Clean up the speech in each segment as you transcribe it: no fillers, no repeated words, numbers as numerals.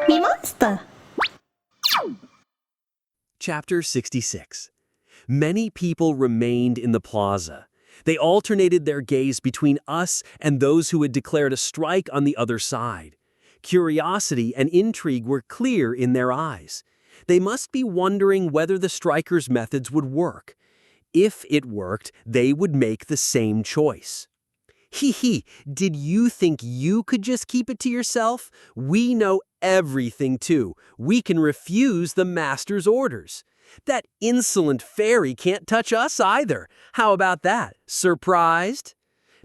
MeMonster. Chapter 66. Many people remained in the plaza. They alternated their gaze between us and those who had declared a strike on the other side. Curiosity and intrigue were clear in their eyes. They must be wondering whether the strikers' methods would work. If it worked, they would make the same choice. Hee, did you think you could just keep it to yourself? We know everything too. We can refuse the master's orders. That insolent fairy can't touch us either. How about that? Surprised?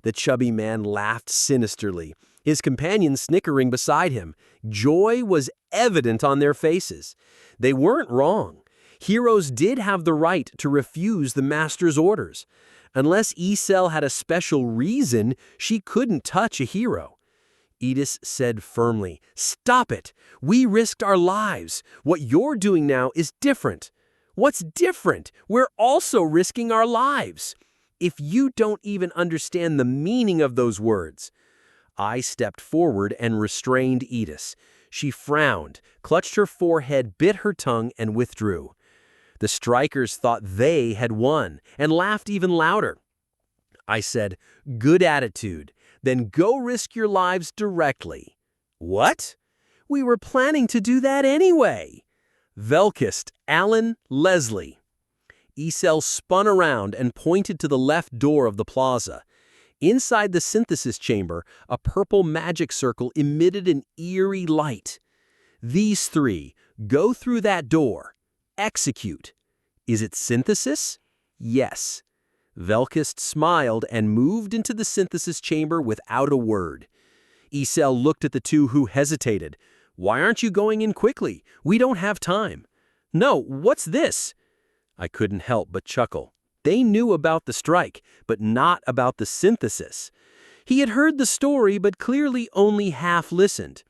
The chubby man laughed sinisterly, his companions snickering beside him. Joy was evident on their faces. They weren't wrong. Heroes did have the right to refuse the master's orders. Unless Isel had a special reason, she couldn't touch a hero. Edis said firmly, "Stop it! We risked our lives. What you're doing now is different." "What's different? We're also risking our lives." "If you don't even understand the meaning of those words." I stepped forward and restrained Edis. She frowned, clutched her forehead, bit her tongue, and withdrew. The strikers thought they had won, and laughed even louder. I said, "Good attitude. Then go risk your lives directly." "What?" "We were planning to do that anyway." "Velkist, Alan, Leslie." Isel spun around and pointed to the left door of the plaza. Inside the synthesis chamber, a purple magic circle emitted an eerie light. "These three, go through that door. Execute." "Is it synthesis?" "Yes." Velkist smiled and moved into the synthesis chamber without a word. Isel looked at the two who hesitated. "Why aren't you going in quickly? We don't have time." "No, what's this?" I couldn't help but chuckle. They knew about the strike, but not about the synthesis. He had heard the story, but clearly only half listened.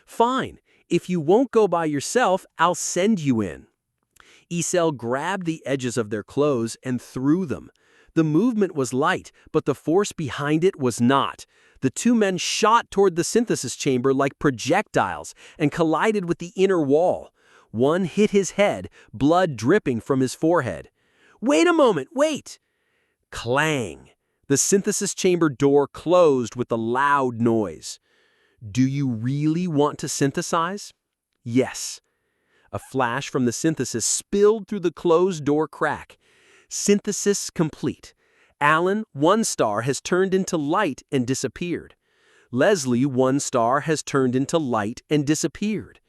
"Fine. If you won't go by yourself, I'll send you in." Isel grabbed the edges of their clothes and threw them. The movement was light, but the force behind it was not. The two men shot toward the synthesis chamber like projectiles and collided with the inner wall. One hit his head, blood dripping from his forehead. "Wait a moment, wait!" Clang! The synthesis chamber door closed with a loud noise. "Do you really want to synthesize?" "Yes." A flash from the synthesis spilled through the closed door crack. Synthesis complete. Alan, 1 star, has turned into light and disappeared. Leslie, 1 star, has turned into light and disappeared.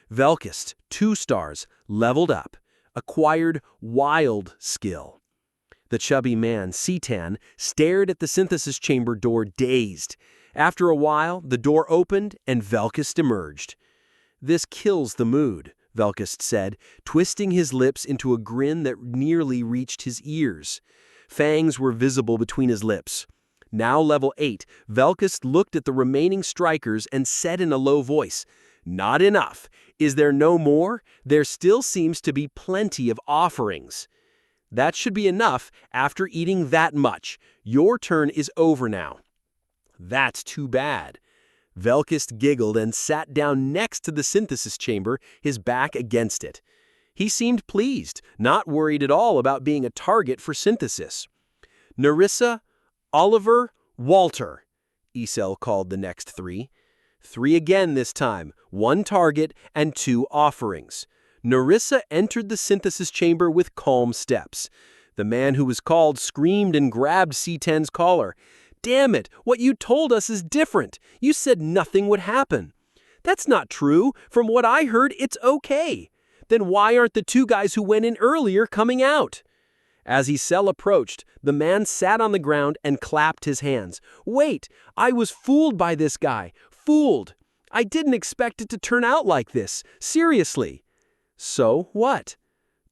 Velkist, 2 stars, leveled up, acquired wild skill. The chubby man, Citan, stared at the synthesis chamber door dazed. After a while, the door opened and Velkist emerged. "This kills the mood," Velkist said, twisting his lips into a grin that nearly reached his ears. Fangs were visible between his lips. Now level 8, Velkist looked at the remaining strikers and said in a low voice, "Not enough. Is there no more? There still seems to be plenty of offerings." "That should be enough after eating that much. Your turn is over now." "That's too bad." Velkist giggled and sat down next to the synthesis chamber, his back against it. He seemed pleased, not worried at all about being a target for synthesis. "Nerissa, Oliver, Walter," Isel called the next 3. 3 again this time, 1 target and 2 offerings. Nerissa entered the synthesis chamber with calm steps. The man who was called screamed and grabbed C10's collar. "Damn it, what you told us is different. You said nothing would happen." "That's not true. From what I heard, it's okay." "Then why aren't the 2 guys who went in earlier coming out?" As Isel approached, the man sat on the ground and clapped his hands. "Wait, I was fooled by this guy. Fooled. I didn't expect it to turn out like this. Seriously." "So what?"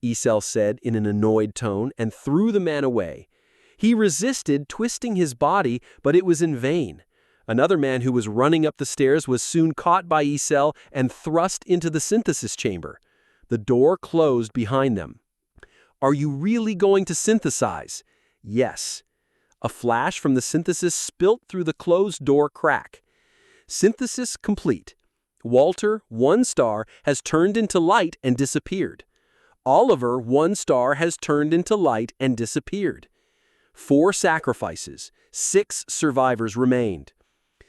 Isel said in an annoyed tone and threw the man away. He resisted, twisting his body, but it was in vain. Another man who was running up the stairs was soon caught by Isel and thrust into the synthesis chamber. The door closed behind them. "Are you really going to synthesize?" "Yes." A flash from the synthesis spilt through the closed door crack. Synthesis complete. Walter, 1 star, has turned into light and disappeared. Oliver, 1 star, has turned into light and disappeared. 4 sacrifices, 6 survivors remained.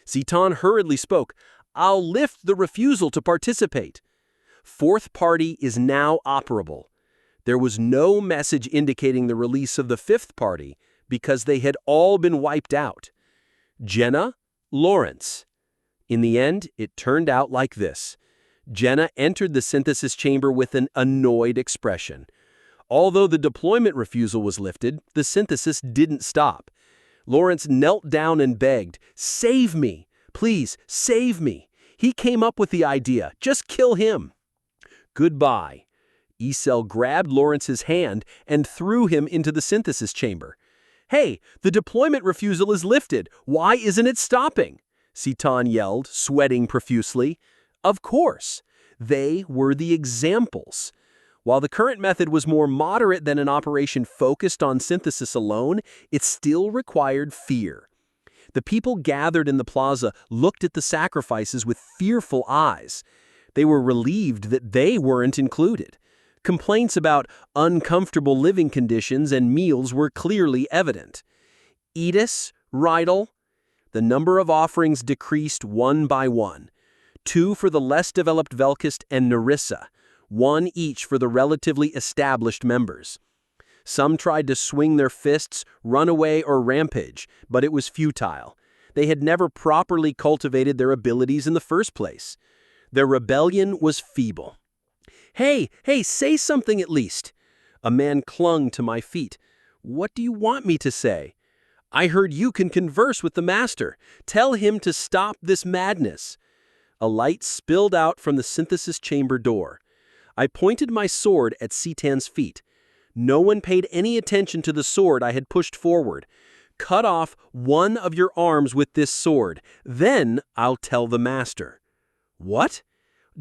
Citan hurriedly spoke, "I'll lift the refusal to participate." 4th party is now operable. There was no message indicating the release of the 5th party because they had all been wiped out. Jenna, Lawrence. In the end, it turned out like this. Jenna entered the synthesis chamber with an annoyed expression. Although the deployment refusal was lifted, the synthesis didn't stop. Lawrence knelt down and begged, "Save me! Please, save me! He came up with the idea. Just kill him." Goodbye. Isel grabbed Lawrence's hand and threw him into the synthesis chamber. "Hey, the deployment refusal is lifted. Why isn't it stopping?" Citan yelled, sweating profusely. Of course. They were the examples. While the current method was more moderate than an operation focused on synthesis alone, it still required fear. The people gathered in the plaza looked at the sacrifices with fearful eyes. They were relieved that they weren't included. Complaints about uncomfortable living conditions and meals were clearly evident. Edis, Rydell. The number of offerings decreased 1 by 1. 2 for the less developed Velkist and Nerissa, 1 each for the relatively established members. Some tried to swing their fists, run away, or rampage, but it was futile. They had never properly cultivated their abilities in the first place. Their rebellion was feeble. Hey, say something at least." A man clung to my feet. "What do you want me to say?" "I heard you can converse with the master. Tell him to stop this madness." A light spilled out from the synthesis chamber door. I pointed my sword at Citan's feet. No one paid any attention to the sword I had pushed forward. "Cut off 1 of your arms with this sword. Then I'll tell the master." "What?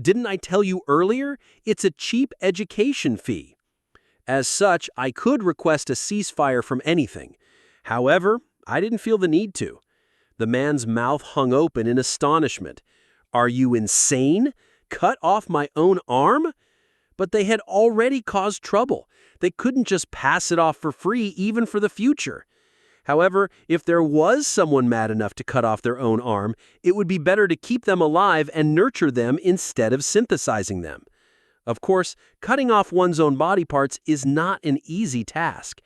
Didn't I tell you earlier? It's a cheap education fee." As such, I could request a ceasefire from anything. However, I didn't feel the need to. The man's mouth hung open in astonishment. "Are you insane? Cut off my own arm?" But they had already caused trouble. They couldn't just pass it off for free, even for the future. However, if there was someone mad enough to cut off their own arm, it would be better to keep them alive and nurture them instead of synthesizing them. Of course, cutting off one's own body parts is not an easy task.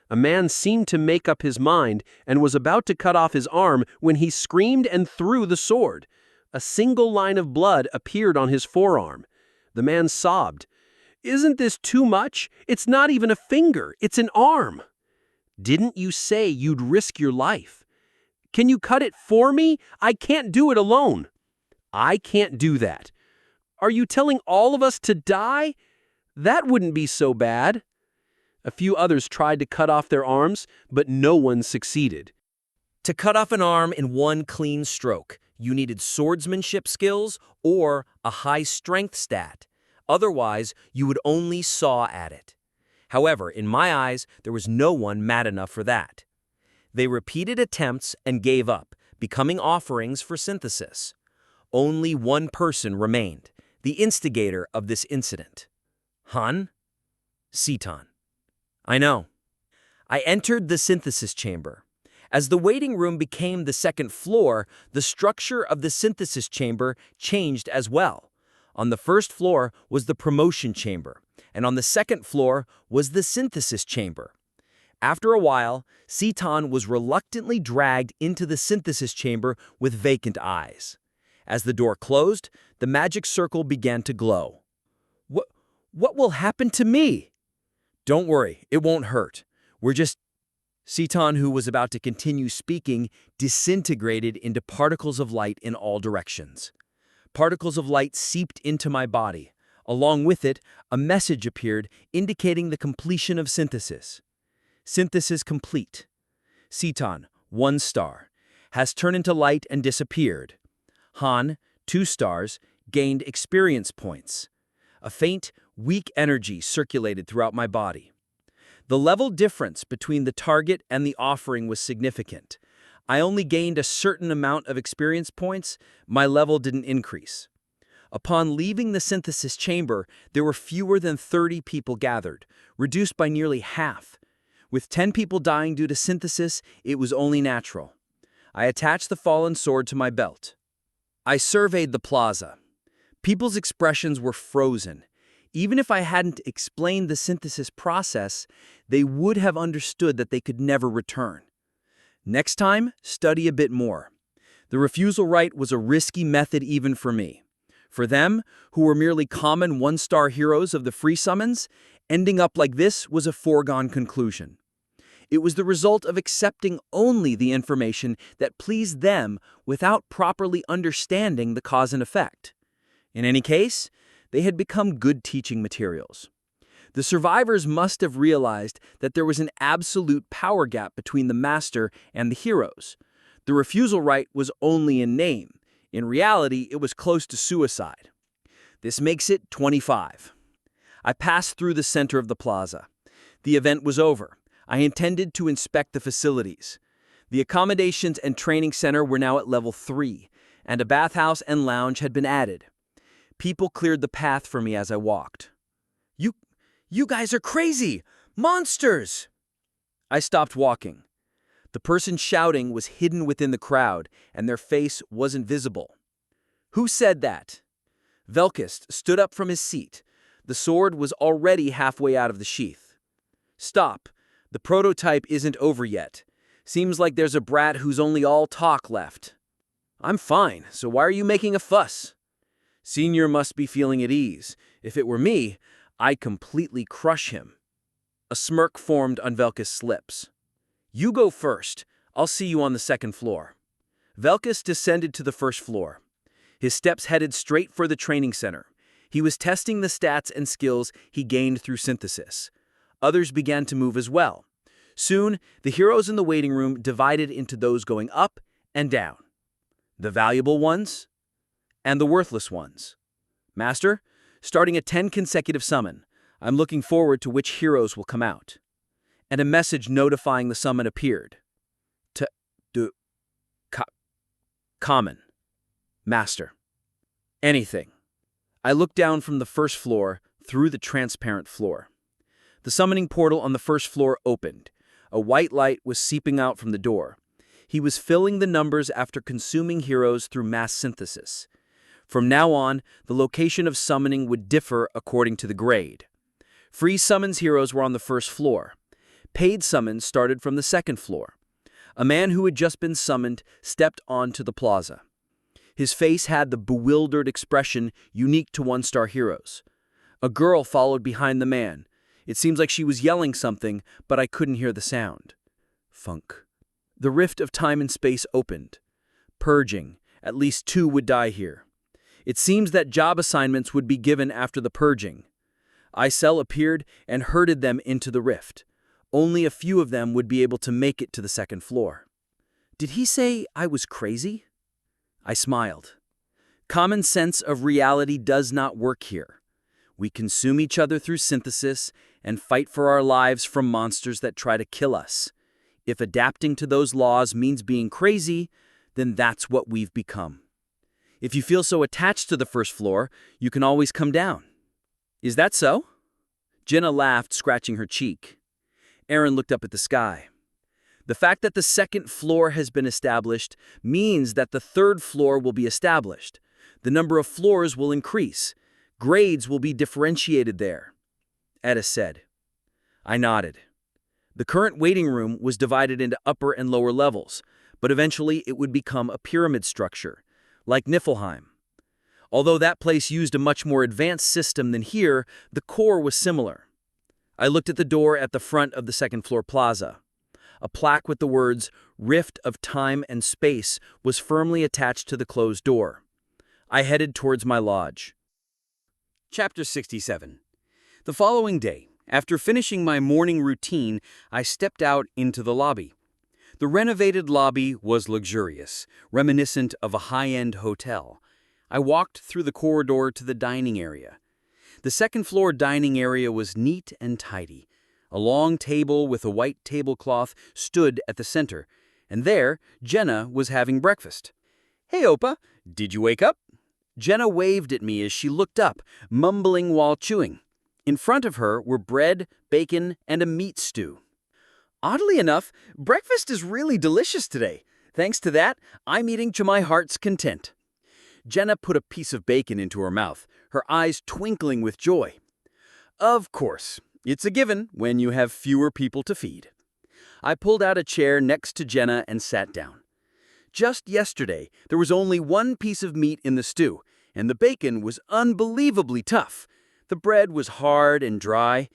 A man seemed to make up his mind and was about to cut off his arm when he screamed and threw the sword. A single line of blood appeared on his forearm. The man sobbed. "Isn't this too much? It's not even a finger, it's an arm." "Didn't you say you'd risk your life?" "Can you cut it for me? I can't do it alone." "I can't do that." "Are you telling all of us to die? That wouldn't be so bad." A few others tried to cut off their arms, but no one succeeded. To cut off an arm in one clean stroke, you needed swordsmanship skills or a high strength stat. Otherwise, you would only saw at it. However, in my eyes, there was no one mad enough for that. They repeated attempts and gave up, becoming offerings for synthesis. Only one person remained, the instigator of this incident. Han? Citan. I know. I entered the synthesis chamber. As the waiting room became the 2nd floor, the structure of the synthesis chamber changed as well. On the 1st floor was the promotion chamber, and on the 2nd floor was the synthesis chamber. After a while, Citan was reluctantly dragged into the synthesis chamber with vacant eyes. As the door closed, the magic circle began to glow. What will happen to me?" "Don't worry, it won't hurt. We're just—" Citan, who was about to continue speaking, disintegrated into particles of light in all directions. Particles of light seeped into my body. Along with it, a message appeared indicating the completion of synthesis. Synthesis complete. Citan, 1 star, has turned into light and disappeared. Han, 2 stars, gained experience points. A faint, weak energy circulated throughout my body. The level difference between the target and the offering was significant. I only gained a certain amount of experience points. My level didn't increase. Upon leaving the synthesis chamber, there were fewer than 30 people gathered, reduced by nearly half. With 10 people dying due to synthesis, it was only natural. I attached the fallen sword to my belt. I surveyed the plaza. People's expressions were frozen. Even if I hadn't explained the synthesis process, they would have understood that they could never return. Next time, study a bit more. The refusal rite was a risky method even for me. For them, who were merely common one-star heroes of the free summons, ending up like this was a foregone conclusion. It was the result of accepting only the information that pleased them without properly understanding the cause and effect. In any case, they had become good teaching materials. The survivors must have realized that there was an absolute power gap between the master and the heroes. The refusal rite was only in name. In reality, it was close to suicide. This makes it 25. I passed through the center of the plaza. The event was over. I intended to inspect the facilities. The accommodations and training center were now at level 3, and a bathhouse and lounge had been added. People cleared the path for me as I walked. You guys are crazy! Monsters! I stopped walking. The person shouting was hidden within the crowd, and their face wasn't visible. Who said that? Velkist stood up from his seat. The sword was already halfway out of the sheath. Stop. The prototype isn't over yet. Seems like there's a brat who's only all talk left. I'm fine, so why are you making a fuss? Senior must be feeling at ease. If it were me, I'd completely crush him. A smirk formed on Velkist's lips. You go first. I'll see you on the second floor. Velkist descended to the first floor. His steps headed straight for the training center. He was testing the stats and skills he gained through synthesis. Others began to move as well. Soon, the heroes in the waiting room divided into those going up and down. The valuable ones and the worthless ones. Master, starting a 10 consecutive summon, I'm looking forward to which heroes will come out. And a message notifying the summon appeared. Common. Master. Anything. I looked down from the first floor through the transparent floor. The summoning portal on the first floor opened. A white light was seeping out from the door. He was filling the numbers after consuming heroes through mass synthesis. From now on, the location of summoning would differ according to the grade. Free summons heroes were on the first floor. Paid summons started from the second floor. A man who had just been summoned stepped onto the plaza. His face had the bewildered expression unique to one-star heroes. A girl followed behind the man. It seems like she was yelling something, but I couldn't hear the sound. Funk. The rift of time and space opened. Purging. At least 2 would die here. It seems that job assignments would be given after the purging. Isel appeared and herded them into the rift. Only a few of them would be able to make it to the second floor. Did he say I was crazy? I smiled. Common sense of reality does not work here. We consume each other through synthesis and fight for our lives from monsters that try to kill us. If adapting to those laws means being crazy, then that's what we've become. If you feel so attached to the first floor, you can always come down. Is that so? Jenna laughed, scratching her cheek. Aaron looked up at the sky. The fact that the second floor has been established means that the third floor will be established. The number of floors will increase. Grades will be differentiated there. Etta said. I nodded. The current waiting room was divided into upper and lower levels, but eventually it would become a pyramid structure, like Niflheim. Although that place used a much more advanced system than here, the core was similar. I looked at the door at the front of the second floor plaza. A plaque with the words, Rift of Time and Space, was firmly attached to the closed door. I headed towards my lodge. Chapter 67. The following day, after finishing my morning routine, I stepped out into the lobby. The renovated lobby was luxurious, reminiscent of a high-end hotel. I walked through the corridor to the dining area. The second-floor dining area was neat and tidy. A long table with a white tablecloth stood at the center, and there, Jenna was having breakfast. Hey, Opa, did you wake up? Jenna waved at me as she looked up, mumbling while chewing. In front of her were bread, bacon, and a meat stew. Oddly enough, breakfast is really delicious today. Thanks to that, I'm eating to my heart's content. Jenna put a piece of bacon into her mouth, her eyes twinkling with joy. Of course, it's a given when you have fewer people to feed. I pulled out a chair next to Jenna and sat down. Just yesterday, there was only one piece of meat in the stew, and the bacon was unbelievably tough. The bread was hard and dry.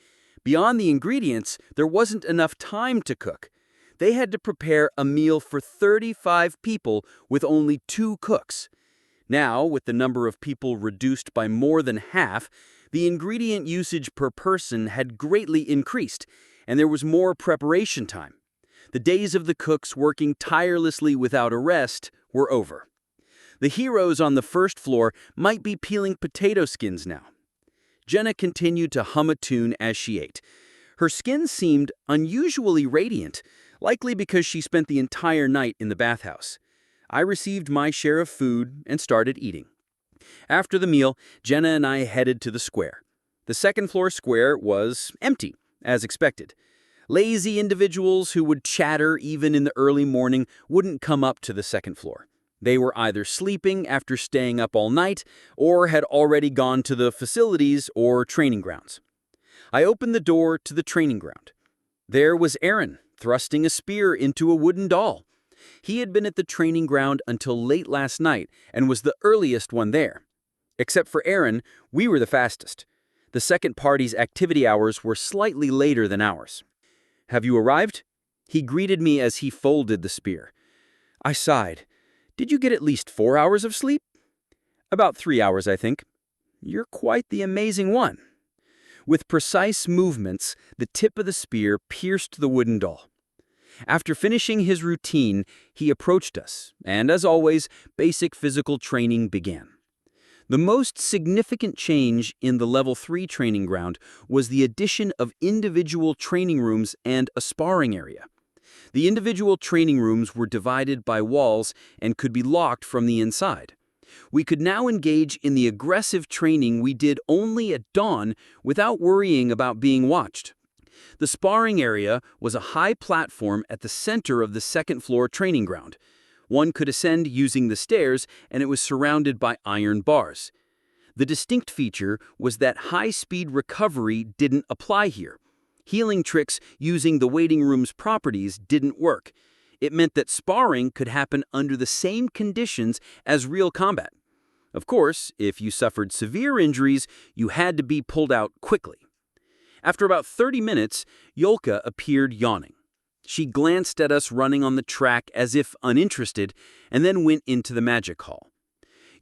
Beyond the ingredients, there wasn't enough time to cook. They had to prepare a meal for 35 people with only 2 cooks. Now, with the number of people reduced by more than half, the ingredient usage per person had greatly increased, and there was more preparation time. The days of the cooks working tirelessly without a rest were over. The heroes on the first floor might be peeling potato skins now. Jenna continued to hum a tune as she ate. Her skin seemed unusually radiant, likely because she spent the entire night in the bathhouse. I received my share of food and started eating. After the meal, Jenna and I headed to the square. The second-floor square was empty, as expected. Lazy individuals who would chatter even in the early morning wouldn't come up to the second floor. They were either sleeping after staying up all night or had already gone to the facilities or training grounds. I opened the door to the training ground. There was Aaron, thrusting a spear into a wooden doll. He had been at the training ground until late last night and was the earliest one there. Except for Aaron, we were the fastest. The second party's activity hours were slightly later than ours. "Have you arrived?" He greeted me as he folded the spear. I sighed. "Did you get at least 4 hours of sleep?" "About 3 hours, I think." "You're quite the amazing one." With precise movements, the tip of the spear pierced the wooden doll. After finishing his routine, he approached us, and as always, basic physical training began. The most significant change in the Level 3 training ground was the addition of individual training rooms and a sparring area. The individual training rooms were divided by walls and could be locked from the inside. We could now engage in the aggressive training we did only at dawn without worrying about being watched. The sparring area was a high platform at the center of the second-floor training ground. One could ascend using the stairs, and it was surrounded by iron bars. The distinct feature was that high-speed recovery didn't apply here. Healing tricks using the waiting room's properties didn't work. It meant that sparring could happen under the same conditions as real combat. Of course, if you suffered severe injuries, you had to be pulled out quickly. After about 30 minutes, Yolka appeared yawning. She glanced at us running on the track as if uninterested, and then went into the magic hall.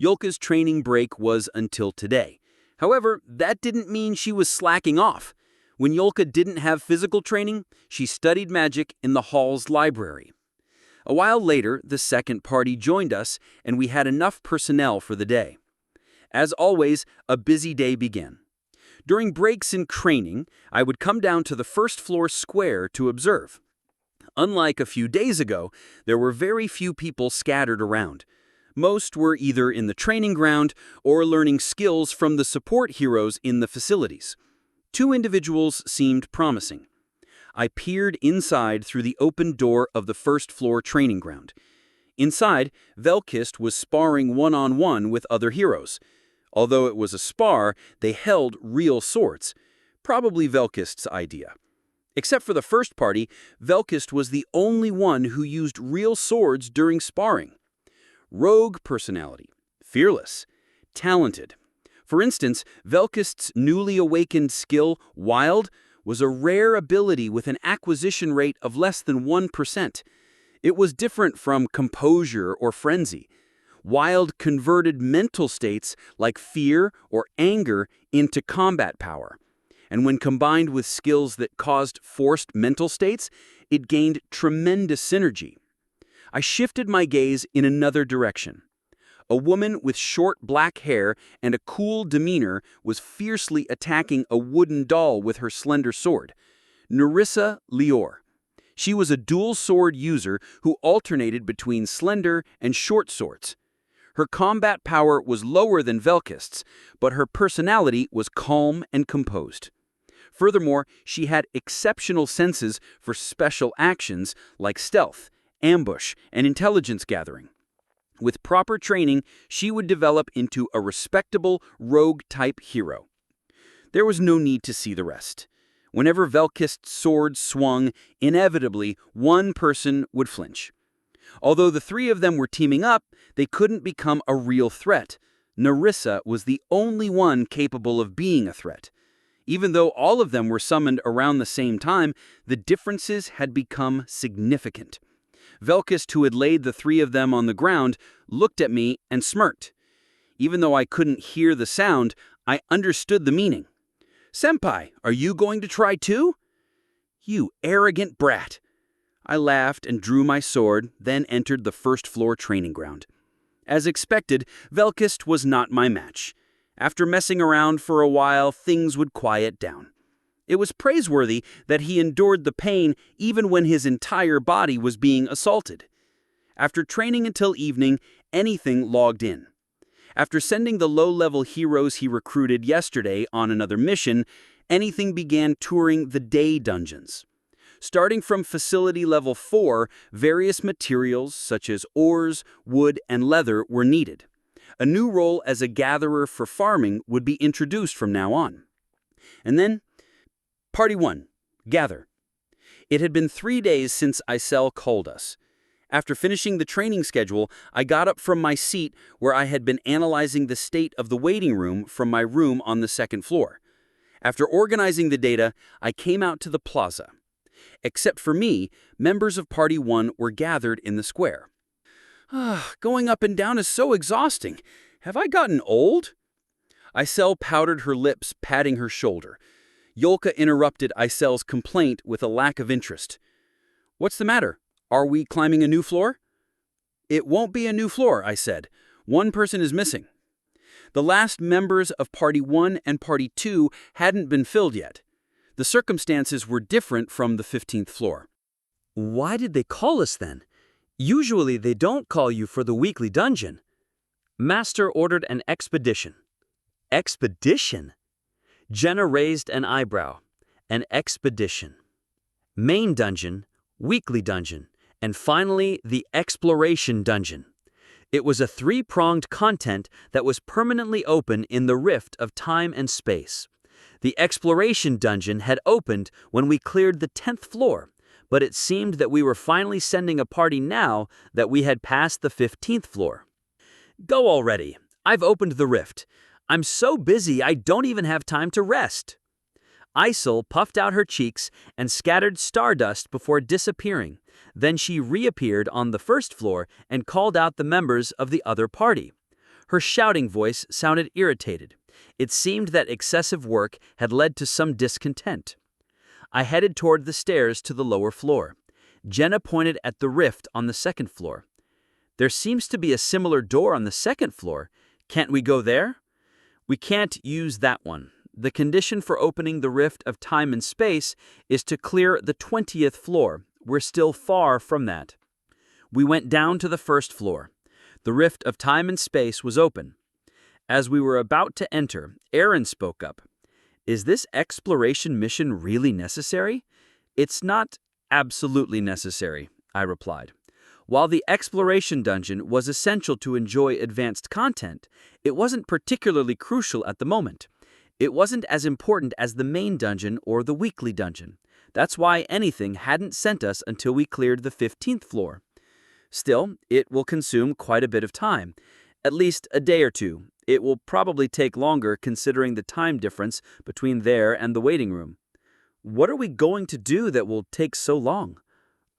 Yolka's training break was until today. However, that didn't mean she was slacking off. When Yolka didn't have physical training, she studied magic in the hall's library. A while later, the second party joined us, and we had enough personnel for the day. As always, a busy day began. During breaks in training, I would come down to the first-floor square to observe. Unlike a few days ago, there were very few people scattered around. Most were either in the training ground or learning skills from the support heroes in the facilities. 2 individuals seemed promising. I peered inside through the open door of the first-floor training ground. Inside, Velkist was sparring one-on-one with other heroes. Although it was a spar, they held real swords. Probably Velkist's idea. Except for the first party, Velkist was the only one who used real swords during sparring. Rogue personality, fearless, talented. For instance, Velkist's newly awakened skill, Wild, was a rare ability with an acquisition rate of less than 1%. It was different from Composure or Frenzy. Wild converted mental states like fear or anger into combat power. And when combined with skills that caused forced mental states, it gained tremendous synergy. I shifted my gaze in another direction. A woman with short black hair and a cool demeanor was fiercely attacking a wooden doll with her slender sword. Nerissa Lior. She was a dual sword user who alternated between slender and short swords. Her combat power was lower than Velkist's, but her personality was calm and composed. Furthermore, she had exceptional senses for special actions like stealth, ambush, and intelligence gathering. With proper training, she would develop into a respectable rogue-type hero. There was no need to see the rest. Whenever Velkist's sword swung, inevitably one person would flinch. Although the three of them were teaming up, they couldn't become a real threat. Nerissa was the only one capable of being a threat. Even though all of them were summoned around the same time, the differences had become significant. Velkist, who had laid the three of them on the ground, looked at me and smirked. Even though I couldn't hear the sound, I understood the meaning. "Senpai, are you going to try too?" "You arrogant brat." I laughed and drew my sword, then entered the first-floor training ground. As expected, Velkist was not my match. After messing around for a while, things would quiet down. It was praiseworthy that he endured the pain even when his entire body was being assaulted. After training until evening, anything logged in. After sending the low-level heroes he recruited yesterday on another mission, anything began touring the day dungeons. Starting from Facility Level 4, various materials such as ores, wood, and leather were needed. A new role as a gatherer for farming would be introduced from now on. And then, Party 1, Gather. It had been 3 days since Isel called us. After finishing the training schedule, I got up from my seat where I had been analyzing the state of the waiting room from my room on the second floor. After organizing the data, I came out to the plaza. Except for me, members of Party 1 were gathered in the square. Going up and down is so exhausting. Have I gotten old?" Isel powdered her lips, patting her shoulder. Yolka interrupted Isel's complaint with a lack of interest. "What's the matter? Are we climbing a new floor?" "It won't be a new floor," I said. "One person is missing." The last members of Party 1 and Party 2 hadn't been filled yet. The circumstances were different from the 15th floor. Why did they call us then? Usually they don't call you for the weekly dungeon. Master ordered an expedition. Expedition? Jenna raised an eyebrow. An expedition. Main dungeon, weekly dungeon, and finally the exploration dungeon. It was a three-pronged content that was permanently open in the rift of time and space. The exploration dungeon had opened when we cleared the 10th floor, but it seemed that we were finally sending a party now that we had passed the 15th floor. "Go already. I've opened the rift. I'm so busy I don't even have time to rest." Isel puffed out her cheeks and scattered stardust before disappearing. Then she reappeared on the first floor and called out the members of the other party. Her shouting voice sounded irritated. It seemed that excessive work had led to some discontent. I headed toward the stairs to the lower floor. Jenna pointed at the rift on the second floor. "There seems to be a similar door on the second floor. Can't we go there?" "We can't use that one. The condition for opening the rift of time and space is to clear the 20th floor. We're still far from that." We went down to the first floor. The rift of time and space was open. As we were about to enter, Aaron spoke up. "Is this exploration mission really necessary?" "It's not absolutely necessary," I replied. While the exploration dungeon was essential to enjoy advanced content, it wasn't particularly crucial at the moment. It wasn't as important as the main dungeon or the weekly dungeon. That's why anything hadn't sent us until we cleared the 15th floor. Still, it will consume quite a bit of time, at least a day or two. It will probably take longer considering the time difference between there and the waiting room. "What are we going to do that will take so long?"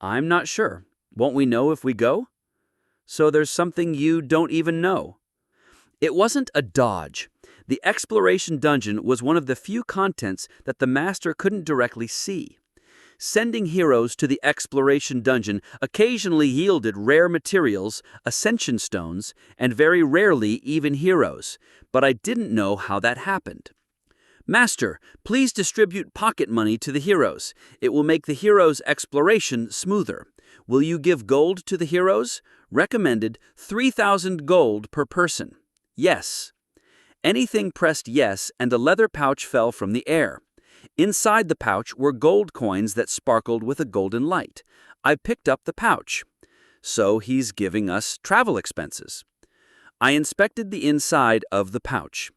"I'm not sure. Won't we know if we go?" "So there's something you don't even know." It wasn't a dodge. The exploration dungeon was one of the few contents that the master couldn't directly see. Sending heroes to the exploration dungeon occasionally yielded rare materials, ascension stones, and very rarely even heroes, but I didn't know how that happened. "Master, please distribute pocket money to the heroes. It will make the heroes' exploration smoother. Will you give gold to the heroes? Recommended 3,000 gold per person. Yes. Anything pressed yes, and a leather pouch fell from the air. Inside the pouch were gold coins that sparkled with a golden light. I picked up the pouch. So he's giving us travel expenses. I inspected the inside of the pouch.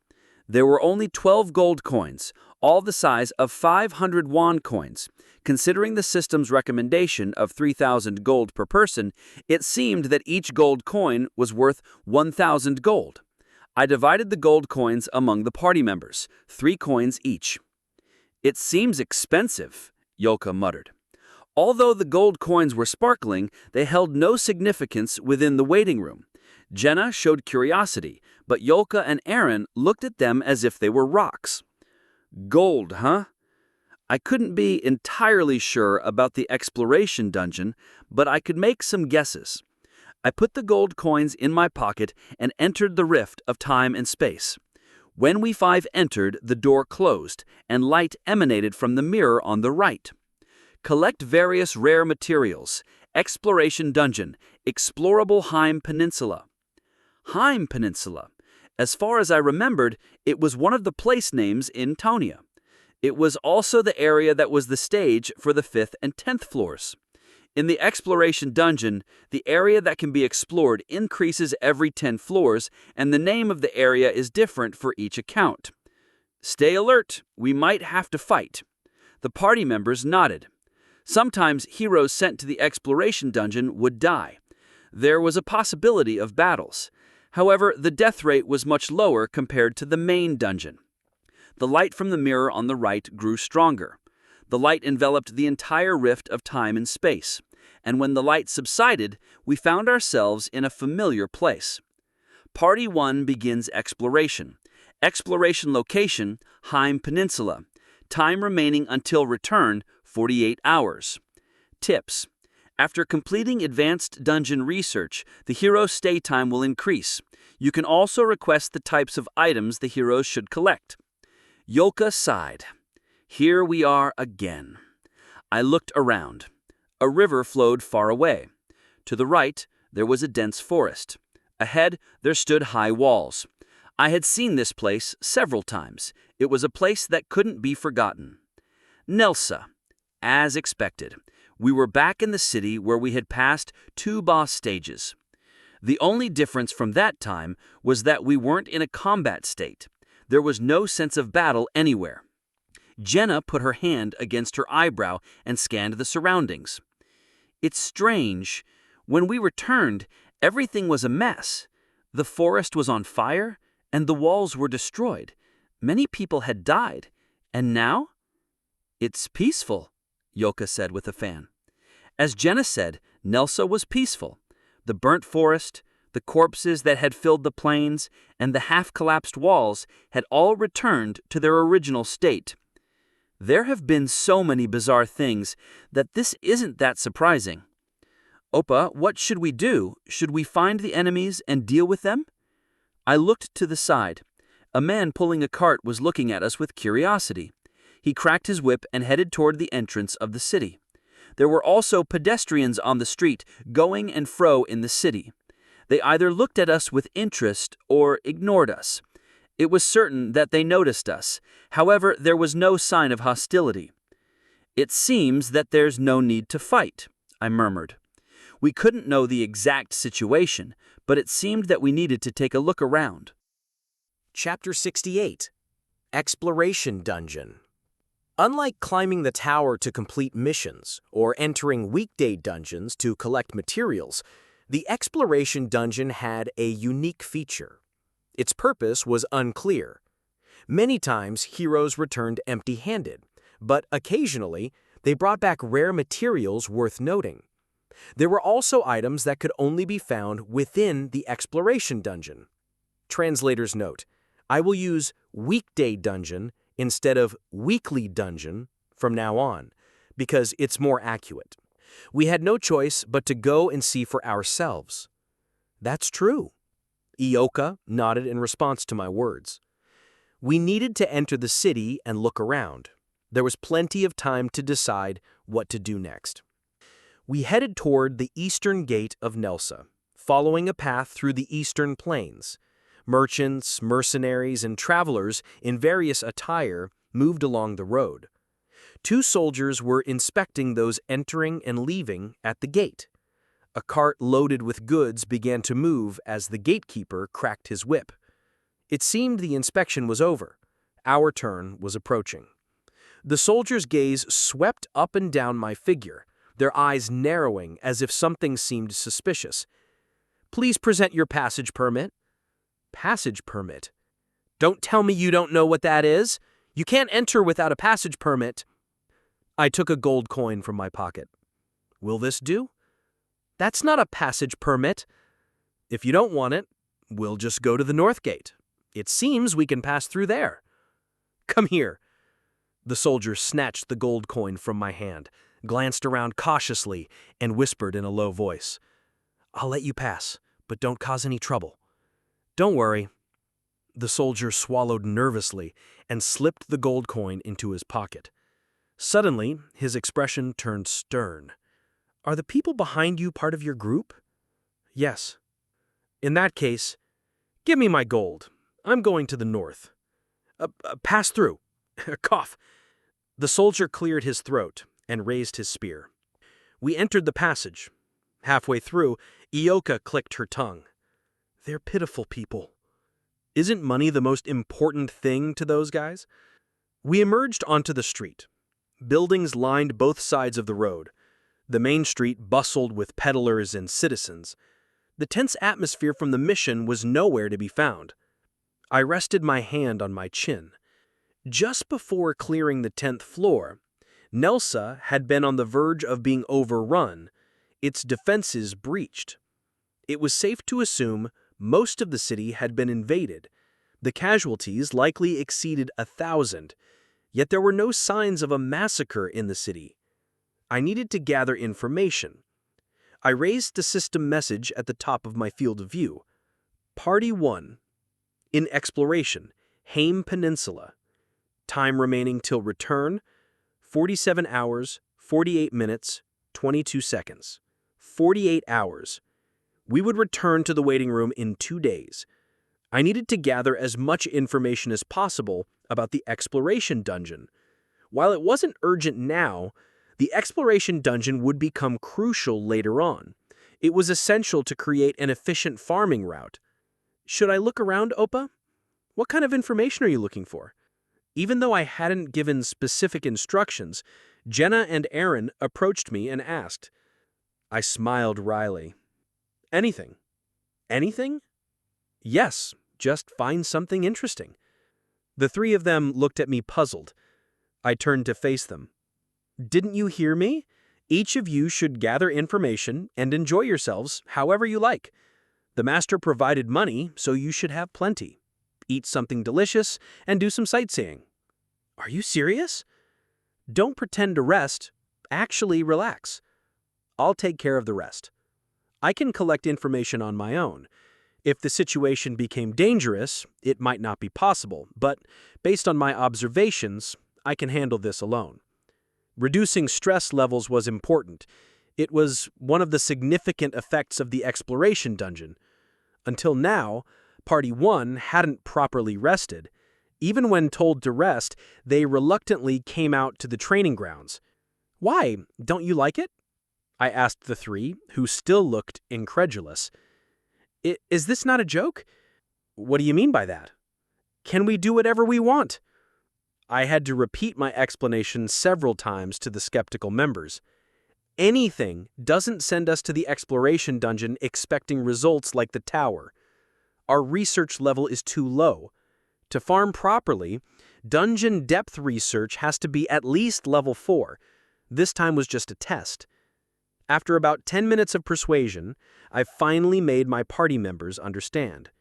There were only 12 gold coins, all the size of 500 won coins. Considering the system's recommendation of 3,000 gold per person, it seemed that each gold coin was worth 1,000 gold. I divided the gold coins among the party members, 3 coins each. It seems expensive, Yoka muttered. Although the gold coins were sparkling, they held no significance within the waiting room. Jenna showed curiosity, but Yoka and Aaron looked at them as if they were rocks. Gold, huh? I couldn't be entirely sure about the exploration dungeon, but I could make some guesses. I put the gold coins in my pocket and entered the rift of time and space. When we 5 entered, the door closed, and light emanated from the mirror on the right. Collect various rare materials. Exploration dungeon. Explorable Heim Peninsula. Heim Peninsula. As far as I remembered, it was one of the place names in Tonia. It was also the area that was the stage for the 5th and 10th floors. In the exploration dungeon, the area that can be explored increases every 10 floors, and the name of the area is different for each account. Stay alert, we might have to fight. The party members nodded. Sometimes heroes sent to the exploration dungeon would die. There was a possibility of battles. However, the death rate was much lower compared to the main dungeon. The light from the mirror on the right grew stronger. The light enveloped the entire rift of time and space, and when the light subsided, we found ourselves in a familiar place. Party 1 begins exploration. Exploration location, Heim Peninsula. Time remaining until return, 48 hours. Tips. After completing advanced dungeon research, the hero's stay time will increase. You can also request the types of items the heroes should collect. Yoka sighed. Here we are again. I looked around. A river flowed far away. To the right, there was a dense forest. Ahead, there stood high walls. I had seen this place several times. It was a place that couldn't be forgotten. Nelsa. As expected, we were back in the city where we had passed 2 boss stages. The only difference from that time was that we weren't in a combat state. There was no sense of battle anywhere. Jenna put her hand against her eyebrow and scanned the surroundings. It's strange. When we returned, everything was a mess. The forest was on fire, and the walls were destroyed. Many people had died. And now? It's peaceful, Yoka said with a fan. As Jenna said, Nelsa was peaceful. The burnt forest, the corpses that had filled the plains, and the half-collapsed walls had all returned to their original state. There have been so many bizarre things that this isn't that surprising. Oppa, what should we do? Should we find the enemies and deal with them? I looked to the side. A man pulling a cart was looking at us with curiosity. He cracked his whip and headed toward the entrance of the city. There were also pedestrians on the street, going and fro in the city. They either looked at us with interest or ignored us. It was certain that they noticed us. However, there was no sign of hostility. It seems that there's no need to fight, I murmured. We couldn't know the exact situation, but it seemed that we needed to take a look around. Chapter 68. Exploration Dungeon. Unlike climbing the tower to complete missions or entering weekday dungeons to collect materials, the exploration dungeon had a unique feature. Its purpose was unclear. Many times heroes returned empty-handed, but occasionally they brought back rare materials worth noting. There were also items that could only be found within the exploration dungeon. Translator's note: I will use weekday dungeon instead of weekly dungeon from now on, because it's more accurate. We had no choice but to go and see for ourselves. That's true. Ioka nodded in response to my words. We needed to enter the city and look around. There was plenty of time to decide what to do next. We headed toward the eastern gate of Nelsa, following a path through the eastern plains. Merchants, mercenaries, and travelers in various attire moved along the road. 2 soldiers were inspecting those entering and leaving at the gate. A cart loaded with goods began to move as the gatekeeper cracked his whip. It seemed the inspection was over. Our turn was approaching. The soldiers' gaze swept up and down my figure, their eyes narrowing as if something seemed suspicious. "Please present your passage permit." Passage permit? Don't tell me you don't know what that is. You can't enter without a passage permit. I took a gold coin from my pocket. Will this do? That's not a passage permit. If you don't want it, we'll just go to the north gate. It seems we can pass through there. Come here. The soldier snatched the gold coin from my hand, glanced around cautiously, and whispered in a low voice, "I'll let you pass, but don't cause any trouble." "Don't worry." The soldier swallowed nervously and slipped the gold coin into his pocket. Suddenly, his expression turned stern. "Are the people behind you part of your group?" "Yes." "In that case, give me my gold. I'm going to the north." Pass through." Cough. The soldier cleared his throat and raised his spear. We entered the passage. Halfway through, Ioka clicked her tongue. "They're pitiful people." Isn't money the most important thing to those guys? We emerged onto the street. Buildings lined both sides of the road. The main street bustled with peddlers and citizens. The tense atmosphere from the mission was nowhere to be found. I rested my hand on my chin. Just before clearing the 10th floor, Nelsa had been on the verge of being overrun, its defenses breached. It was safe to assume most of the city had been invaded. The casualties likely exceeded 1,000, yet there were no signs of a massacre in the city. I needed to gather information. I raised the system message at the top of my field of view. Party 1. In exploration, Hame Peninsula. Time remaining till return, 47 hours, 48 minutes, 22 seconds. 48 hours. We would return to the waiting room in 2 days. I needed to gather as much information as possible about the exploration dungeon. While it wasn't urgent now, the exploration dungeon would become crucial later on. It was essential to create an efficient farming route. Should I look around, Oppa? What kind of information are you looking for? Even though I hadn't given specific instructions, Jenna and Aaron approached me and asked. I smiled wryly. Anything. Anything? Yes, just find something interesting. The 3 of them looked at me puzzled. I turned to face them. Didn't you hear me? Each of you should gather information and enjoy yourselves however you like. The master provided money, so you should have plenty. Eat something delicious and do some sightseeing. Are you serious? Don't pretend to rest. Actually relax. I'll take care of the rest. I can collect information on my own. If the situation became dangerous, it might not be possible, but based on my observations, I can handle this alone. Reducing stress levels was important. It was one of the significant effects of the exploration dungeon. Until now, Party 1 hadn't properly rested. Even when told to rest, they reluctantly came out to the training grounds. Why? Don't you like it? I asked the 3, who still looked incredulous. Is this not a joke? What do you mean by that? Can we do whatever we want? I had to repeat my explanation several times to the skeptical members. Anything doesn't send us to the exploration dungeon expecting results like the tower. Our research level is too low. To farm properly, dungeon depth research has to be at least level 4. This time was just a test. After about 10 minutes of persuasion, I finally made my party members understand.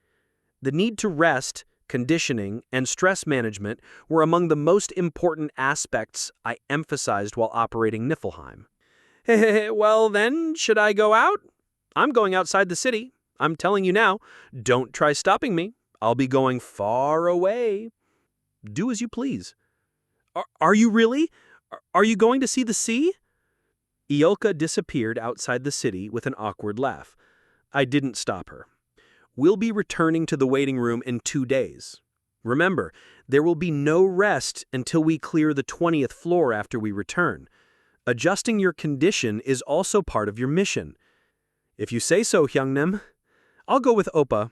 The need to rest, conditioning, and stress management were among the most important aspects I emphasized while operating Niflheim. Well then, should I go out? I'm going outside the city. I'm telling you now, don't try stopping me. I'll be going far away. Do as you please. Are you really? Are you going to see the sea? Ioka disappeared outside the city with an awkward laugh. I didn't stop her. We'll be returning to the waiting room in 2 days. Remember, there will be no rest until we clear the 20th floor after we return. Adjusting your condition is also part of your mission. If you say so, Hyungnim. I'll go with Oppa.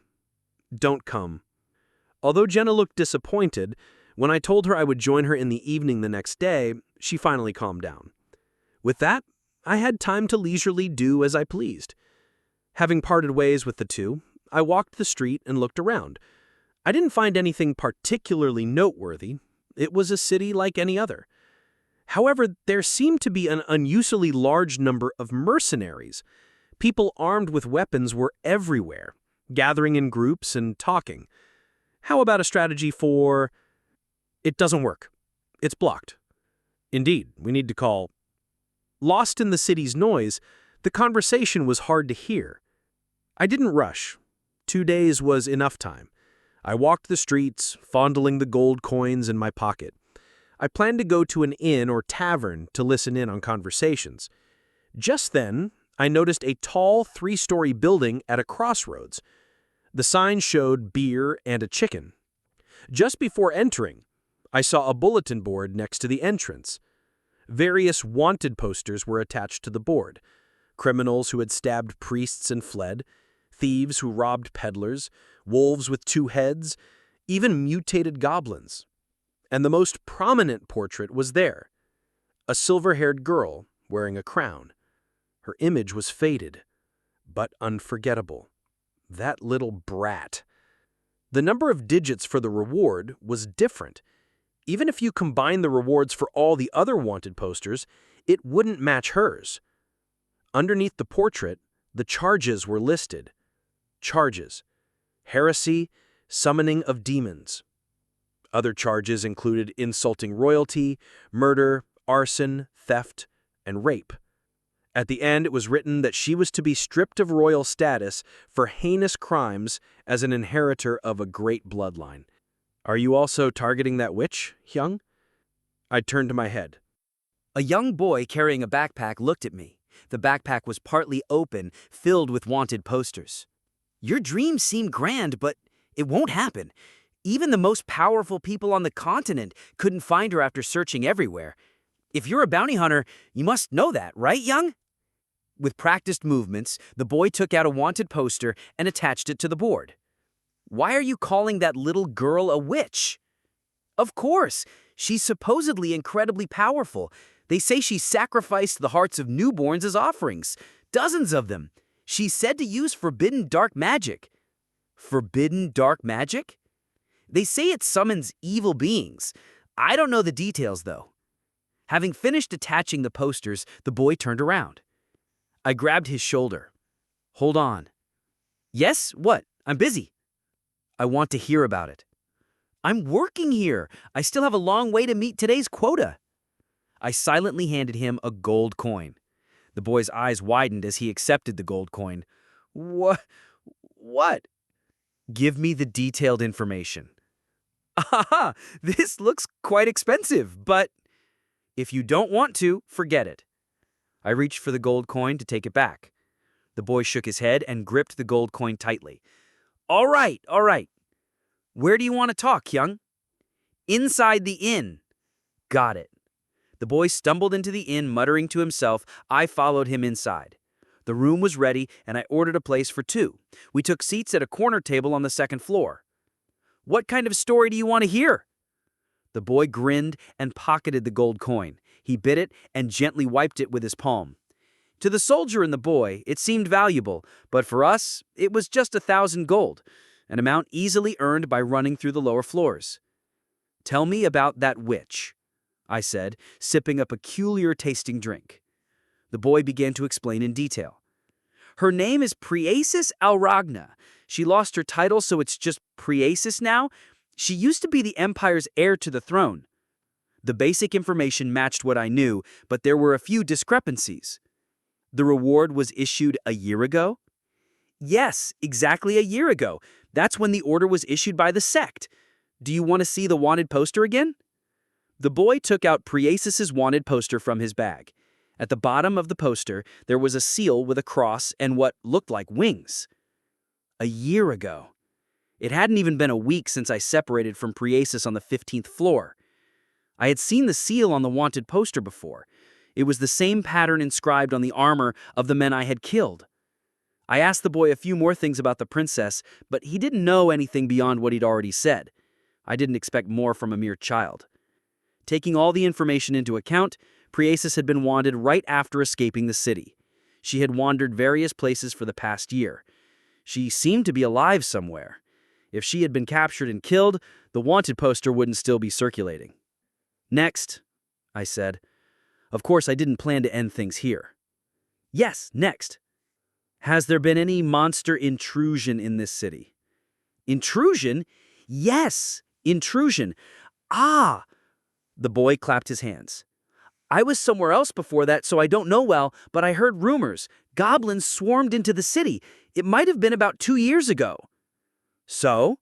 Don't come. Although Jenna looked disappointed, when I told her I would join her in the evening the next day, she finally calmed down. With that, I had time to leisurely do as I pleased. Having parted ways with the two, I walked the street and looked around. I didn't find anything particularly noteworthy. It was a city like any other. However, there seemed to be an unusually large number of mercenaries. People armed with weapons were everywhere, gathering in groups and talking. How about a strategy for... It doesn't work. It's blocked. Indeed, we need to call... Lost in the city's noise, the conversation was hard to hear. I didn't rush. 2 days was enough time. I walked the streets, fondling the gold coins in my pocket. I planned to go to an inn or tavern to listen in on conversations. Just then, I noticed a tall 3-story building at a crossroads. The sign showed beer and a chicken. Just before entering, I saw a bulletin board next to the entrance. Various wanted posters were attached to the board. Criminals who had stabbed priests and fled, thieves who robbed peddlers, wolves with 2 heads, even mutated goblins. And the most prominent portrait was there. A silver-haired girl wearing a crown. Her image was faded, but unforgettable. That little brat. The number of digits for the reward was different. Even if you combine the rewards for all the other wanted posters, it wouldn't match hers. Underneath the portrait, the charges were listed. Charges: heresy, summoning of demons. Other charges included insulting royalty, murder, arson, theft, and rape. At the end, it was written that she was to be stripped of royal status for heinous crimes as an inheritor of a great bloodline. Are you also targeting that witch, Hyung? I turned to my head. A young boy carrying a backpack looked at me. The backpack was partly open, filled with wanted posters. Your dreams seem grand, but it won't happen. Even the most powerful people on the continent couldn't find her after searching everywhere. If you're a bounty hunter, you must know that, right, Young? With practiced movements, the boy took out a wanted poster and attached it to the board. Why are you calling that little girl a witch? Of course, she's supposedly incredibly powerful. They say she sacrificed the hearts of newborns as offerings, dozens of them. She's said to use forbidden dark magic. Forbidden dark magic? They say it summons evil beings. I don't know the details, though. Having finished attaching the posters, the boy turned around. I grabbed his shoulder. Hold on. Yes? What? I'm busy. I want to hear about it. I'm working here. I still have a long way to meet today's quota. I silently handed him a gold coin. The boy's eyes widened as he accepted the gold coin. What? Give me the detailed information. Aha! This looks quite expensive, but if you don't want to, forget it. I reached for the gold coin to take it back. The boy shook his head and gripped the gold coin tightly. All right. Where do you want to talk, Young? Inside the inn. Got it. The boy stumbled into the inn, muttering to himself. I followed him inside. The room was ready, and I ordered a place for 2. We took seats at a corner table on the 2nd floor. What kind of story do you want to hear? The boy grinned and pocketed the gold coin. He bit it and gently wiped it with his palm. To the soldier and the boy, it seemed valuable, but for us, it was just 1,000 gold, an amount easily earned by running through the lower floors. Tell me about that witch, I said, sipping a peculiar-tasting drink. The boy began to explain in detail. Her name is Priasis Alragna. She lost her title, so it's just Priasis now. She used to be the Empire's heir to the throne. The basic information matched what I knew, but there were a few discrepancies. The reward was issued a year ago? Yes, exactly a year ago. That's when the order was issued by the sect. Do you want to see the wanted poster again? The boy took out Priasis's wanted poster from his bag. At the bottom of the poster, there was a seal with a cross and what looked like wings. A year ago. It hadn't even been a week since I separated from Priasis on the 15th floor. I had seen the seal on the wanted poster before. It was the same pattern inscribed on the armor of the men I had killed. I asked the boy a few more things about the princess, but he didn't know anything beyond what he'd already said. I didn't expect more from a mere child. Taking all the information into account, Priasis had been wanted right after escaping the city. She had wandered various places for the past year. She seemed to be alive somewhere. If she had been captured and killed, the wanted poster wouldn't still be circulating. Next, I said. Of course, I didn't plan to end things here. Yes, next. Has there been any monster intrusion in this city? Intrusion? Yes, intrusion. Ah! The boy clapped his hands. I was somewhere else before that, so I don't know well, but I heard rumors. Goblins swarmed into the city. It might have been about 2 years ago. So?